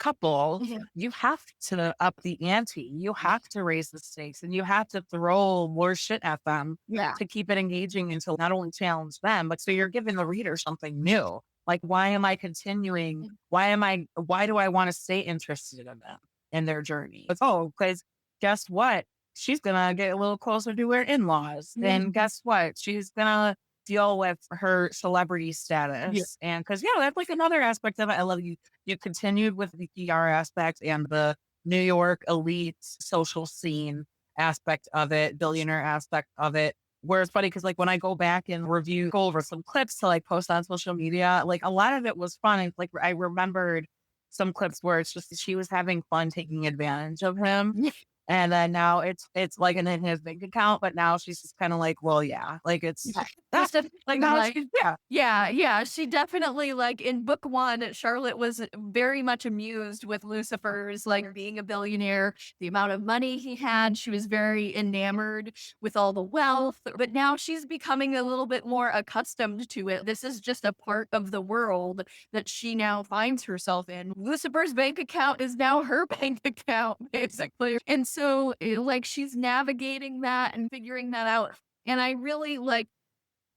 couple, Yeah. you have to up the ante. You have to raise the stakes, and you have to throw more shit at them Yeah. to keep it engaging and to not only challenge them, but so you're giving the reader something new. Like, why am I continuing? Why am I? Why do I want to stay interested in them in their journey? It's, oh, because guess what? She's gonna get a little closer to her in-laws. And guess what? She's gonna deal with her celebrity Yeah. status. And because yeah, that's like another aspect of it. I love you continued with the PR aspect and the New York elite social scene aspect of it, billionaire aspect of it. Where it's funny because like when I go back and go over some clips to like post on social media, like a lot of it was fun. It's like I remembered some clips where it's just she was having fun taking advantage of him, and then now it's like in his bank account, but now she's just kind of like, well, yeah, like it's Yeah. Just a like thing now like she's yeah. yeah, yeah, she definitely like in book 1, Charlotte was very much amused with Lucifer's like being a billionaire, the amount of money he had. She was very enamored with all the wealth, but now she's becoming a little bit more accustomed to it. This is just a part of the world that she now finds herself in. Lucifer's bank account is now her bank account, basically. And so, like, she's navigating that and figuring that out. And I really like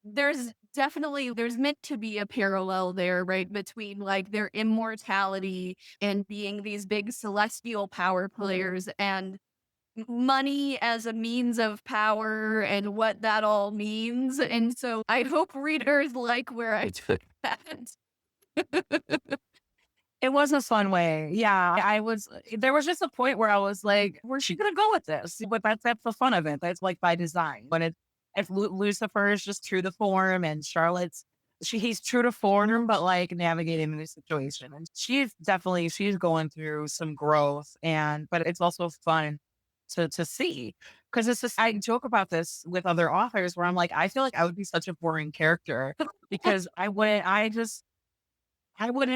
there's meant to be a parallel there, right? Between like their immortality and being these big celestial power players and money as a means of power and what that all means. And so I hope readers like where I took that. It was a fun way. Yeah, I was there was just a point where I was like, "Where's she gonna go with this?" But that's the fun of it. That's like by design. When it if Lucifer is just true to form and Charlotte's he's true to form, but like navigating the situation. And she's going through some growth and but it's also fun to see. Because it's just I joke about this with other authors where I'm like, I feel like I would be such a boring character because I wouldn't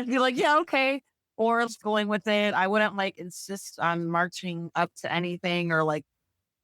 be like, "Yeah, okay," or just going with it. I wouldn't, like, insist on marching up to anything or, like,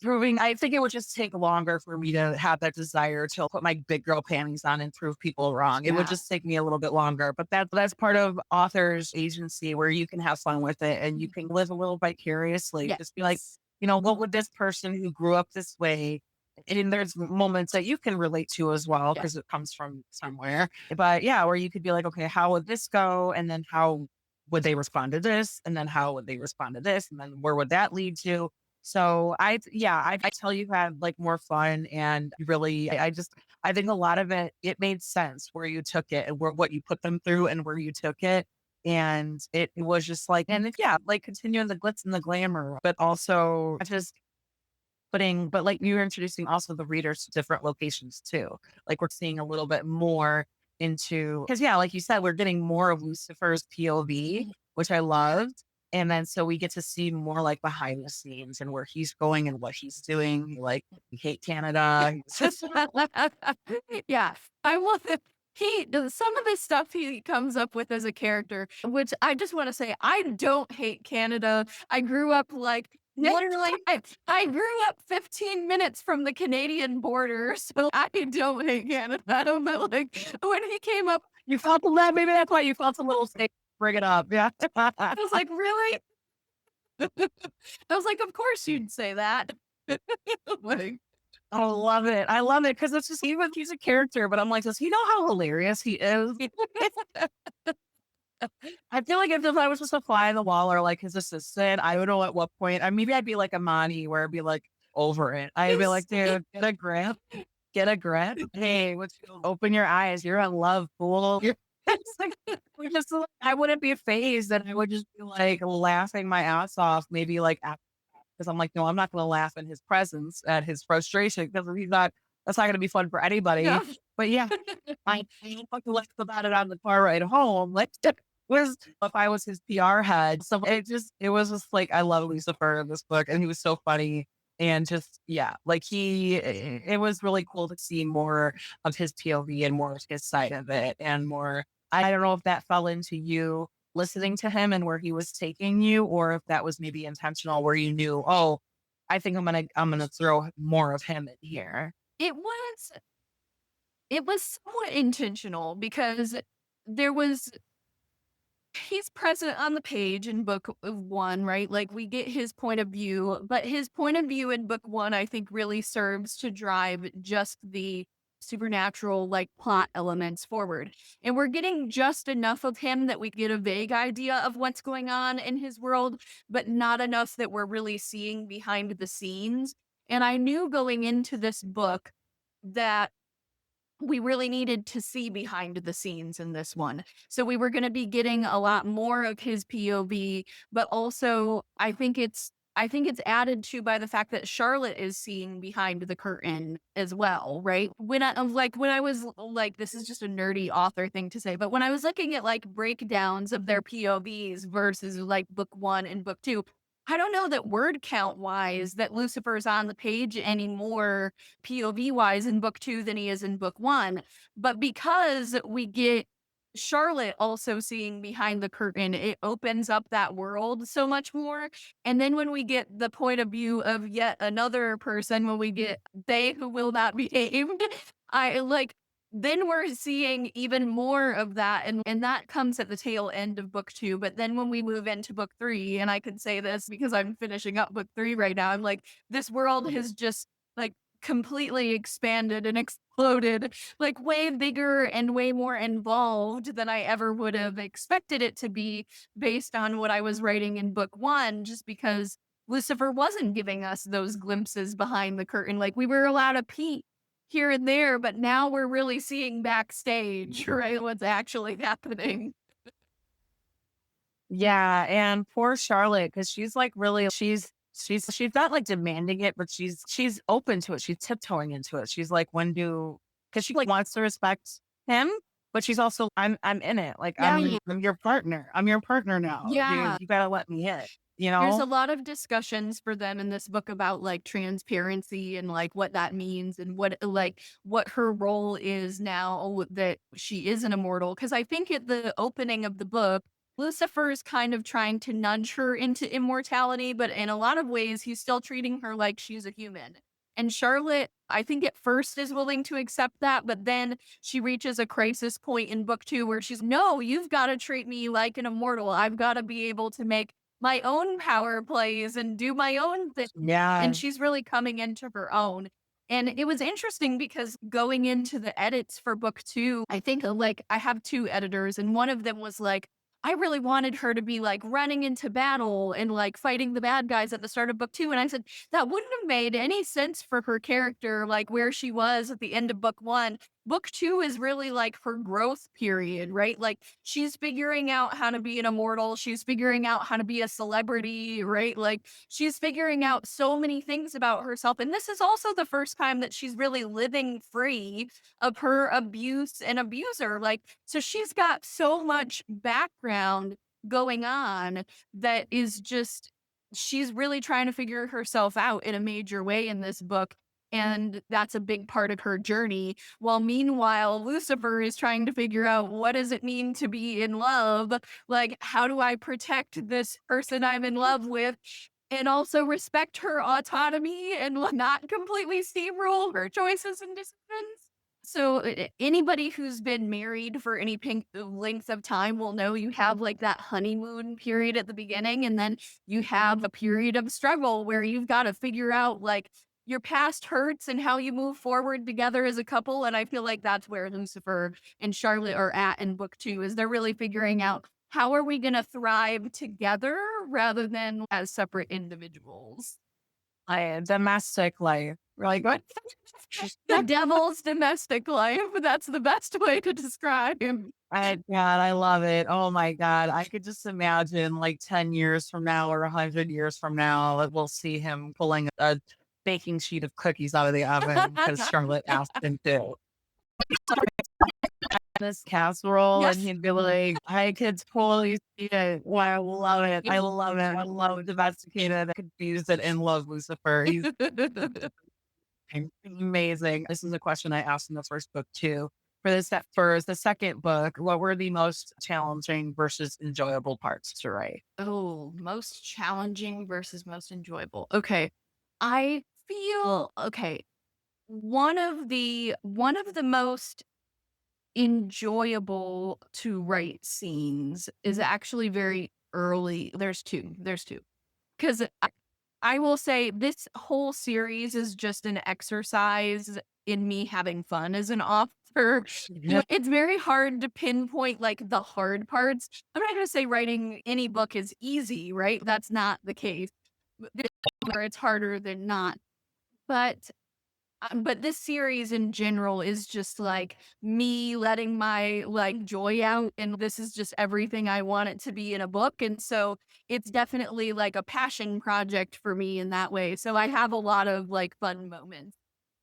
proving I think it would just take longer for me to have that desire to put my big girl panties on and prove people wrong. It would Yeah. just take me a little bit longer, but that's part of author's agency where you can have fun with it and you can live a little vicariously. Just be like, Yes. what would this person who grew up this way and there's moments that you can relate to as well Yeah. because it comes from somewhere. But yeah, where you could be like, okay, how would this go? And then how would they respond to this? And then how would they respond to this? And then where would that lead to? So I tell you had like more fun and really, I think a lot of it made sense where you took it and what you put them through and where you took it. And it was just like, and yeah, like continuing the glitz and the glamour, but also just but like you're introducing also the readers to different locations too. Like we're seeing a little bit more into because yeah, like you said, we're getting more of Lucifer's POV, which I loved. And then so we get to see more like behind the scenes and where he's going and what he's doing. Like we hate Canada. Yeah, I love it. He does some of the stuff he comes up with as a character, which I just want to say, I don't hate Canada. I grew up like literally, I grew up 15 minutes from the Canadian border, so I don't hate Canada. I don't know, like when he came up, You felt a little maybe that's why you felt a little safe. Bring it up. Yeah. I was like, really? I was like, of course you'd say that. Like, I love it. I love it because it's just even he's a character, but I'm like, does he know how hilarious he is? I feel like if I was just a fly on the wall or like his assistant, I don't know at what point. Maybe I'd be like Amani, where I'd be like over it. I'd be like, dude, get a grip. Get a grip. Hey, open your eyes. You're in love, fool. It's like, we're just like, I wouldn't be phased and I would just be like laughing my ass off, maybe like because I'm like, no, I'm not going to laugh in his presence at his frustration because he's not, that's not going to be fun for Yeah. anybody. But yeah, I fucking laughed about it on the car ride home. Like, that was if I was his PR head. So it was just like, I love Lucifer in this book and he was so funny. And just, yeah, like it was really cool to see more of his POV and more of his side of it and more. I don't know if that fell into you listening to him and where he was taking you, or if that was maybe intentional where you knew, oh, I think I'm gonna throw more of him in here. It was it was somewhat intentional because there was he's present on the page in book one, right? Like we get his point of view, but his point of view in book one, I think, really serves to drive just the supernatural, like plot elements forward. And we're getting just enough of him that we get a vague idea of what's going on in his world, but not enough that we're really seeing behind the scenes. And I knew going into this book that we really needed to see behind the scenes in this one. So we were going to be getting a lot more of his POV, but also I think it's added to by the fact that Charlotte is seeing behind the curtain as well, right? When I was like this is just a nerdy author thing to say, but when I was looking at like breakdowns of their POVs versus like book 1 and book 2, I don't know that word count wise that Lucifer's on the page anymore POV wise in book 2 than he is in book 1. But because we get Charlotte also seeing behind the curtain, it opens up that world so much more. And then when we get the point of view of yet another person, when we get they who will not be named, I like then we're seeing even more of that. And that comes at the tail end of book 2. But then when we move into book 3, and I could say this because I'm finishing up book 3 right now, I'm like, this world has just like completely expanded and exploded, like way bigger and way more involved than I ever would have expected it to be based on what I was writing in book 1, just because Lucifer wasn't giving us those glimpses behind the curtain. Like we were allowed a peek here and there, but now we're really seeing backstage, right? What's actually happening. Yeah, and poor Charlotte, because she's like really she's not like demanding it, but she's open to it. She's tiptoeing into it. She's like, when do because she like wants to respect him, but she's also I'm in it. Like Yeah. I'm your partner. I'm your partner now, dude. Yeah. You gotta let me in. You There's know? a lot of discussions for them in this book about like transparency and like what that means and what her role is now that she is an immortal. Cause I think at the opening of the book, Lucifer is kind of trying to nudge her into immortality, but in a lot of ways, he's still treating her like she's a human. And Charlotte, I think at first is willing to accept that, but then she reaches a crisis point in book 2 where she's, no, you've got to treat me like an immortal. I've got to be able to make my own power plays and do my own thing. And Yeah. she's really coming into her own. And it was interesting because going into the edits for book 2, I think like I have 2 editors, and one of them was like, I really wanted her to be like running into battle and like fighting the bad guys at the start of book 2. And I said, that wouldn't have made any sense for her character, like where she was at the end of book 1. Book 2 is really like her growth period, right? Like she's figuring out how to be an immortal. She's figuring out how to be a celebrity, right? Like she's figuring out so many things about herself. And this is also the first time that she's really living free of her abuse and abuser. Like, so she's got so much background going on that is just, she's really trying to figure herself out in a major way in this book. And that's a big part of her journey. While meanwhile, Lucifer is trying to figure out what does it mean to be in love? Like, how do I protect this person I'm in love with and also respect her autonomy and not completely steamroll her choices and decisions? So anybody who's been married for any length of time will know you have like that honeymoon period at the beginning, and then you have a period of struggle where you've got to figure out like your past hurts and how you move forward together as a couple. And I feel like that's where Lucifer and Charlotte are at in book 2, is they're really figuring out how are we going to thrive together rather than as separate individuals. Domestic life. We're like, what? The devil's domestic life. That's the best way to describe him. God, I love it. Oh my God. I could just imagine like 10 years from now or 100 years from now, that we'll see him pulling a baking sheet of cookies out of the oven because Charlotte asked him to. This casserole, and Yes. he'd be like, I could totally see it. Wow, I love it. I love it. I love domesticated, confused, and in love Lucifer. He's amazing. This is a question I asked in the first book too. For the second book, what were the most challenging versus enjoyable parts to write? Oh, most challenging versus most enjoyable. Okay. I feel okay. One of the most enjoyable to write scenes is actually very early. There's two. Because I will say this whole series is just an exercise in me having fun as an author. Yeah. It's very hard to pinpoint like the hard parts. I'm not going to say writing any book is easy, right? That's not the case. Where it's harder than not. But but this series in general is just like me letting my like joy out, and this is just everything I want it to be in a book. And so it's definitely like a passion project for me in that way. So I have a lot of like fun moments.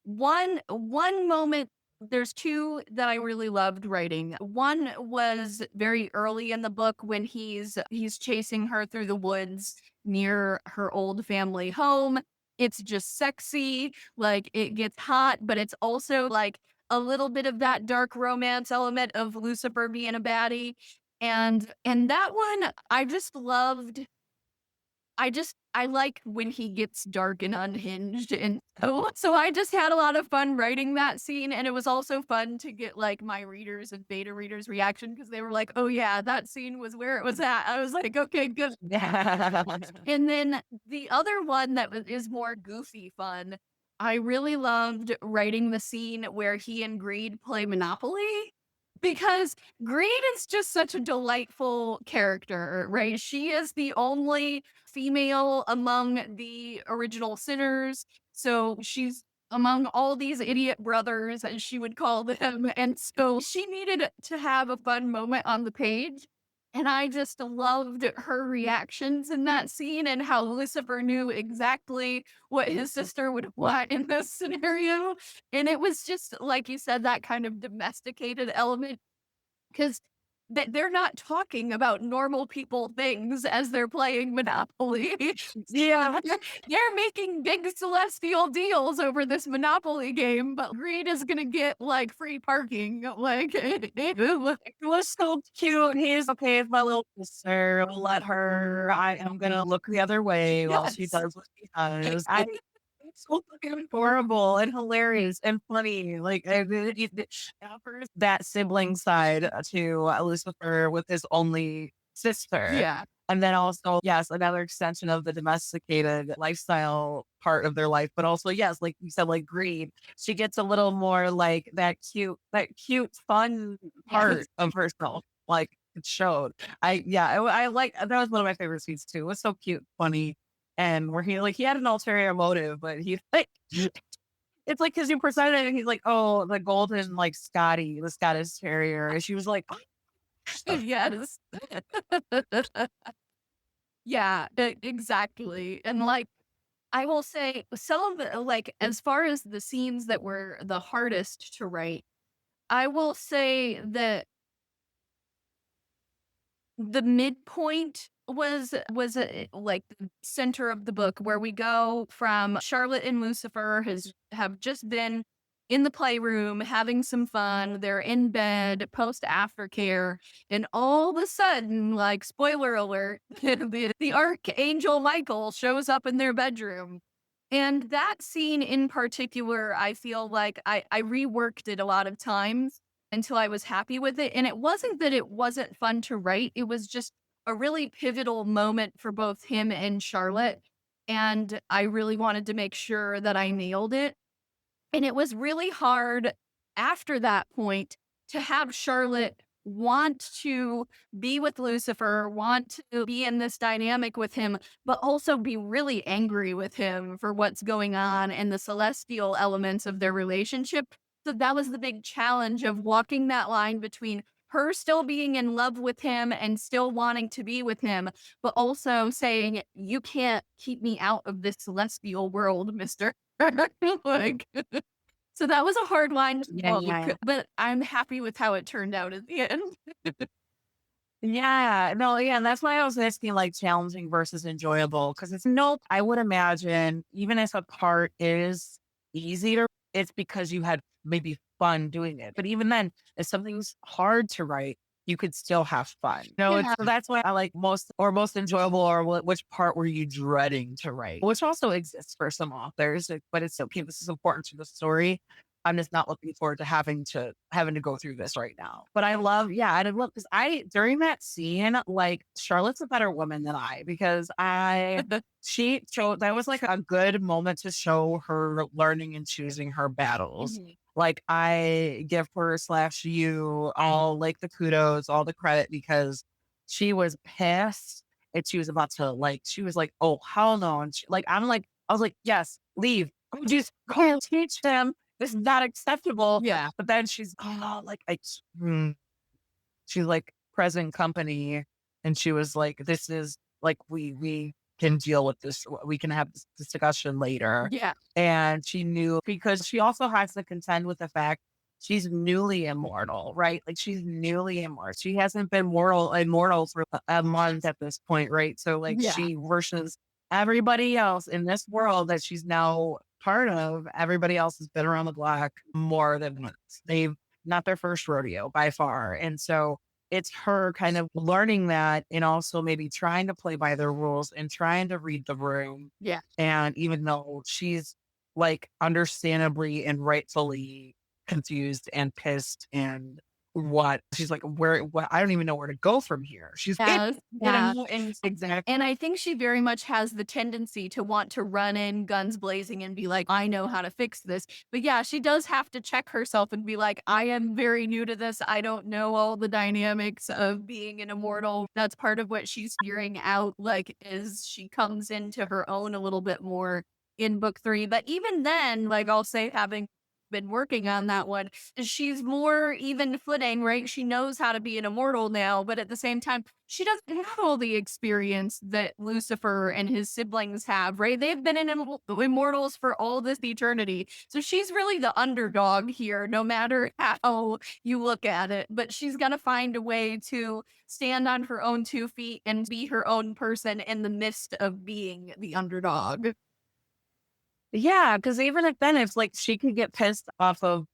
One moment, there's two that I really loved writing. One was very early in the book when he's chasing her through the woods near her old family home. It's just sexy, like it gets hot, but it's also like a little bit of that dark romance element of Lucifer being a baddie. And that one I just loved. I like when he gets dark and unhinged, and so I just had a lot of fun writing that scene, and it was also fun to get, like, my readers and beta readers' reaction because they were like, "Oh, yeah, that scene was where it was at." I was like, "Okay, good." And then the other one that is more goofy fun, I really loved writing the scene where he and Greed play Monopoly because Greed is just such a delightful character, right? She is the only female among the original sinners. So she's among all these idiot brothers, as she would call them. And so she needed to have a fun moment on the page. And I just loved her reactions in that scene and how Lucifer knew exactly what his sister would want in this scenario. And it was just, like you said, that kind of domesticated element 'cause they're not talking about normal people things as they're playing Monopoly. Yeah. They're making big celestial deals over this Monopoly game, but Greed is gonna get, like, free parking, like, It was so cute. He's okay, it's my little sister. We'll let her. I am gonna look the other way while she Yes. does what she does. It's so fucking adorable and hilarious and funny. Like it offers that sibling side to Lucifer with his only sister. Yeah. And then also, yes, another extension of the domesticated lifestyle part of their life, but also, yes, like you said, like Greed, she gets a little more like that cute, fun part Yes. of herself. Like it showed. I like that was one of my favorite scenes too. It was so cute, funny, and where he had an ulterior motive, but he's like, it's like because you presented it, and he's like, oh, the golden like Scotty, the Scottish Terrier, and she was like, Yes. Yeah, exactly, and, like, I will say some of the like, as far as the scenes that were the hardest to write, I will say that the midpoint was like the center of the book where we go from Charlotte and Lucifer has have just been in the playroom having some fun. They're in bed post aftercare, and all of a sudden, like spoiler alert, the archangel Michael shows up in their bedroom. And that scene in particular, I feel like I reworked it a lot of times until I was happy with it. And it wasn't that it wasn't fun to write, it was just a really pivotal moment for both him and Charlotte. And I really wanted to make sure that I nailed it. And it was really hard after that point to have Charlotte want to be with Lucifer, want to be in this dynamic with him, but also be really angry with him for what's going on and the celestial elements of their relationship. So that was the big challenge of walking that line between her still being in love with him and still wanting to be with him, but also saying, "You can't keep me out of this celestial world, mister." Like, so that was a hard line to Yeah, walk, yeah. but I'm happy with how it turned out at the end. Yeah, no, yeah, and that's why I was asking like challenging versus enjoyable because it's nope. I would imagine even if a part is easier, it's because you had maybe fun doing it. But even then, if something's hard to write, you could still have fun. No, it's Yeah. so that's why I like most enjoyable or which part were you dreading to write, which also exists for some authors. But it's okay. This is important to the story. I'm just not looking forward to having to go through this right now. But I love, yeah, I love because I during that scene, like Charlotte's a better woman than I because she showed that was like a good moment to show her learning and choosing her battles. Mhm. Like I give her slash you all like the kudos, all the credit because she was pissed and she was about to like she was like, oh hell no. And like I'm like, I was like, yes, leave. Go just go and teach them this is not acceptable. Yeah. But then she's, oh, like, she's like present company. And she was like, this is like, we can deal with this. We can have this discussion later. Yeah. And she knew because she also has to contend with the fact she's newly immortal, right? Like she's newly immortal. She hasn't been immortal for a month at this point, right? So like Yeah. she versus everybody else in this world that she's now part of, everybody else has been around the block more than once. They've not their first rodeo by far. And so it's her kind of learning that and also maybe trying to play by their rules and trying to read the room. Yeah. And even though she's like understandably and rightfully confused and pissed and what she's like, where, what, I don't even know where to go from here. She's, Yes. you Yeah. know, and exactly. And I think she very much has the tendency to want to run in guns blazing and be like, I know how to fix this. But yeah, she does have to check herself and be like, I am very new to this. I don't know all the dynamics of being an immortal. That's part of what she's figuring out, like, as she comes into her own a little bit more in book three. But even then, like, I'll say, having been working on that one, she's more even footing, right? She knows how to be an immortal now, but at the same time, she doesn't have all the experience that Lucifer and his siblings have, right? They've been in immortals for all this eternity. So she's really the underdog here, no matter how you look at it. But she's going to find a way to stand on her own 2 feet and be her own person in the midst of being the underdog. Yeah, because even if then it's like she could get pissed off of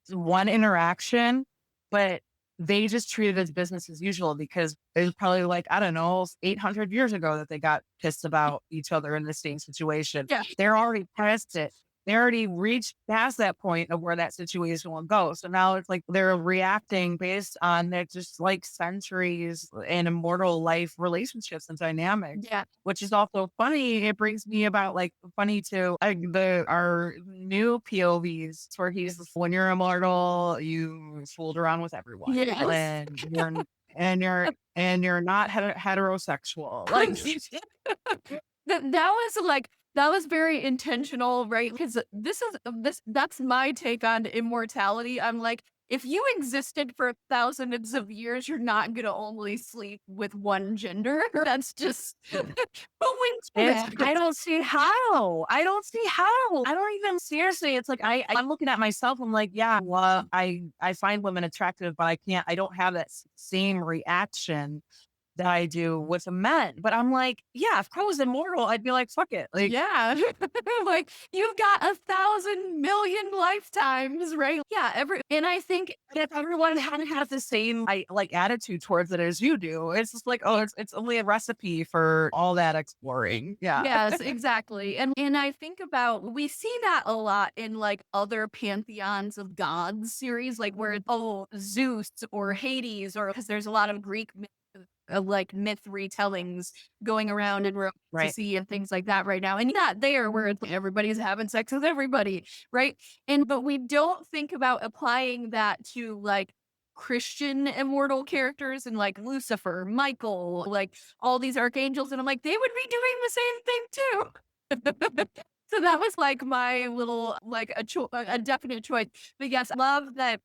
one interaction, but they just treat it as business as usual because it was probably like, I don't know, 800 years ago that they got pissed about each other in the same situation. Yeah. They're already past it. They already reached past that point of where that situation will go. So now it's like they're reacting based on their just like centuries and immortal life relationships and dynamics, Yeah. which is also funny. It brings me about like funny to like the our new POVs where he's when you're immortal, you fooled around with everyone, Yes. and you're not heterosexual. Like That was like that was very intentional, right? Because that's my take on immortality. I'm like, if you existed for thousands of years, you're not gonna only sleep with one gender. That's just but we do it's that. I don't see how. I don't see how. I don't even seriously. It's like I'm looking at myself. I'm like, yeah, well, I find women attractive, but I don't have that same reaction that I do with men. But I'm like, yeah, if I was immortal, I'd be like, fuck it. Like, Yeah. Like, you've got 1,000,000,000 lifetimes, right? Yeah, and I think if everyone had the same like attitude towards it as you do, it's just like, oh, it's only a recipe for all that exploring. Yeah. yes, exactly. And I think about we see that a lot in like other pantheons of gods series, like where oh Zeus or Hades, or because there's a lot of Greek like myth retellings going around in Right. romanticy and things like that right now. And not there where it's like everybody's having sex with everybody, right? And but we don't think about applying that to like Christian immortal characters and like Lucifer, Michael, like all these archangels. And I'm like, they would be doing the same thing too. So that was like my little, like a definite choice. But yes, I love that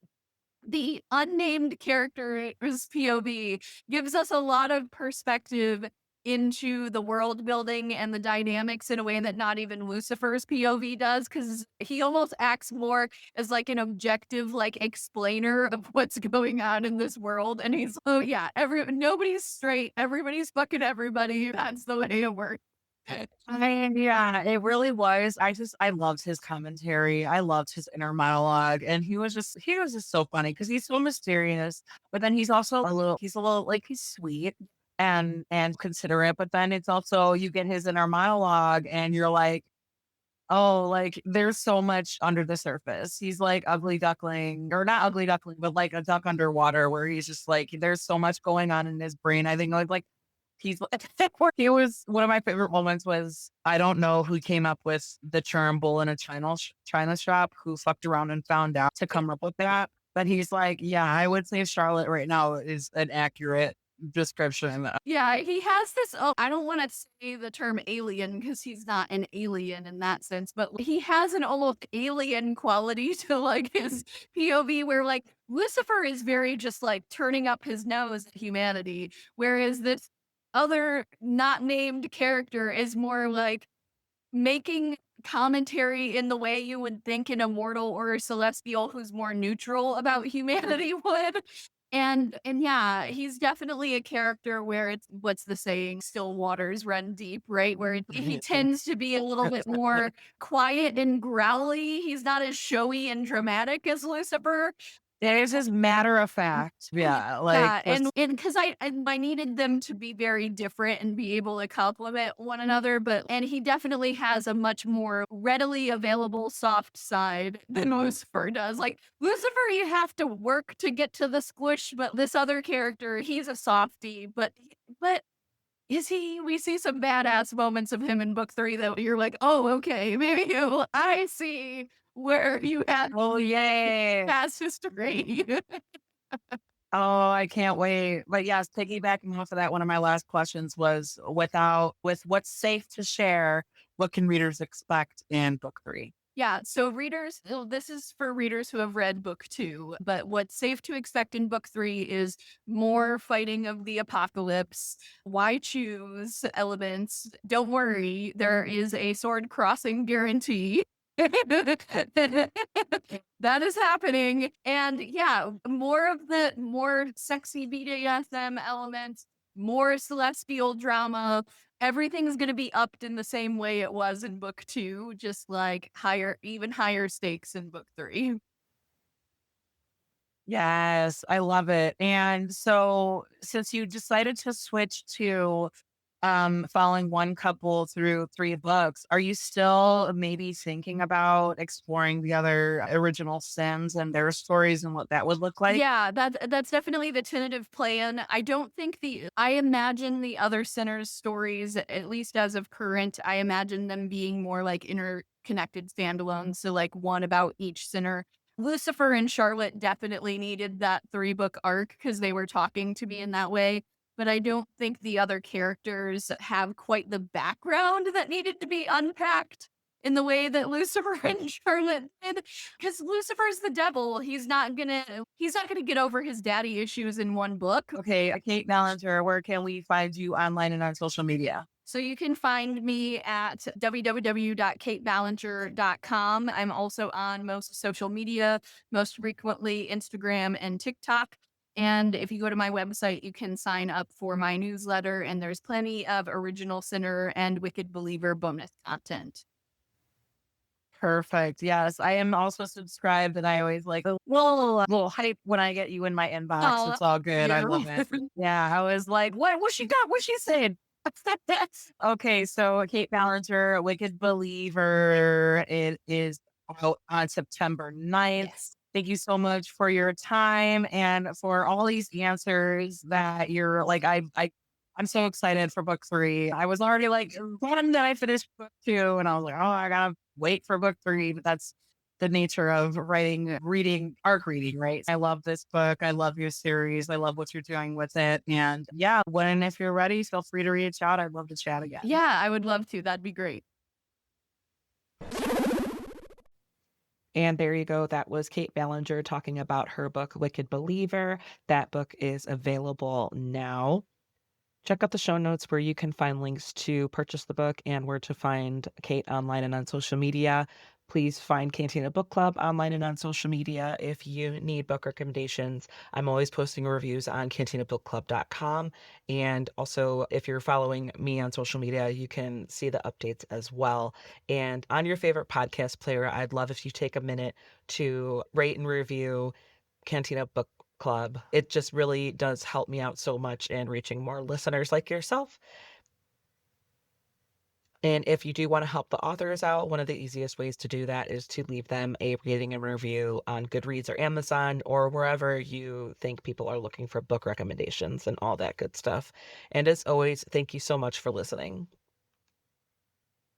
the unnamed character's POV gives us a lot of perspective into the world building and the dynamics in a way that not even Lucifer's POV does, because he almost acts more as like an objective, like explainer of what's going on in this world. And he's, oh yeah, nobody's straight, everybody's fucking everybody. That's the way it works. I mean, yeah, it really was. I loved his commentary. I loved his inner monologue. And he was just so funny because he's so mysterious, but then he's a little like he's sweet and considerate. But then it's also, you get his inner monologue and you're like, oh, like there's so much under the surface. He's like ugly duckling, or not ugly duckling, but like a duck underwater, where he's just like, there's so much going on in his brain. I think like he's where he was, one of my favorite moments was, I don't know who came up with the term bull in a china shop, who fucked around and found out to come up with that. But he's like, yeah, I would say Charlotte right now is an accurate description. Yeah, he has this. Oh, I don't want to say the term alien because he's not an alien in that sense, but he has an almost alien quality to like his POV where like Lucifer is very just like turning up his nose at humanity, whereas this other not named character is more like making commentary in the way you would think an immortal or a celestial who's more neutral about humanity would. And yeah, he's definitely a character where it's what's the saying? Still waters run deep, right? Where he tends to be a little bit more quiet and growly. He's not as showy and dramatic as Lucifer. It is just matter of fact. Yeah. Like, Yeah, and because I needed them to be very different and be able to complement one another, but and he definitely has a much more readily available soft side than Lucifer does. Like Lucifer, you have to work to get to the squish, but this other character, he's a softie, but is he? We see some badass moments of him in book three that you're like, oh, okay, maybe I see where you had oh, yay. past history. Oh, I can't wait. But yes, piggybacking off of that, one of my last questions was, with what's safe to share, what can readers expect in book three? Yeah, so this is for readers who have read book two, but what's safe to expect in book three is more fighting of the apocalypse. Why choose elements? Don't worry, there is a sword crossing guarantee. That is happening. And yeah, more sexy BDSM elements, more celestial drama, everything's gonna be upped in the same way it was in book two, just like even higher stakes in book three. Yes, I love it. And so, since you decided to switch to following one couple through three books, are you still maybe thinking about exploring the other original sins and their stories and what that would look like? Yeah, that's definitely the tentative plan. I imagine the other sinners' stories, at least as of current, I imagine them being more like interconnected standalones. So like one about each sinner. Lucifer and Charlotte definitely needed that three-book arc because they were talking to me in that way. But I don't think the other characters have quite the background that needed to be unpacked in the way that Lucifer and Charlotte did. Because Lucifer's the devil. He's not gonna get over his daddy issues in one book. Okay, Kate Ballenger, where can we find you online and on social media? So you can find me at www.kateballenger.com. I'm also on most social media, most frequently Instagram and TikTok. And if you go to my website, you can sign up for my newsletter, and there's plenty of original sinner and wicked believer bonus content. Perfect. Yes, I am also subscribed, and I always like a little hype when I get you in my inbox. Oh, It's all good. I love yeah. it. Yeah, I was like, what she got? What she said? Okay, so Kate Ballinger, Wicked Believer, it is out on September 9th. Yes. Thank you so much for your time and for all these answers that you're like, I'm so excited for book three. I was already like, when did I finish book two? And I was like, oh, I gotta wait for book three, but that's the nature of writing, reading, arc reading, right? I love this book. I love your series. I love what you're doing with it. And yeah, when if you're ready, feel free to reach out. I'd love to chat again. Yeah, I would love to. That'd be great. And there you go. That was Kait Ballenger talking about her book, Wicked Believer. That book is available now. Check out the show notes where you can find links to purchase the book and where to find Kate online and on social media. Please find Cantina Book Club online and on social media if you need book recommendations. I'm always posting reviews on cantinabookclub.com. And also, if you're following me on social media, you can see the updates as well. And on your favorite podcast player, I'd love if you take a minute to rate and review Cantina Book Club. It just really does help me out so much in reaching more listeners like yourself. And if you do want to help the authors out, one of the easiest ways to do that is to leave them a rating and review on Goodreads or Amazon or wherever you think people are looking for book recommendations and all that good stuff. And as always, thank you so much for listening.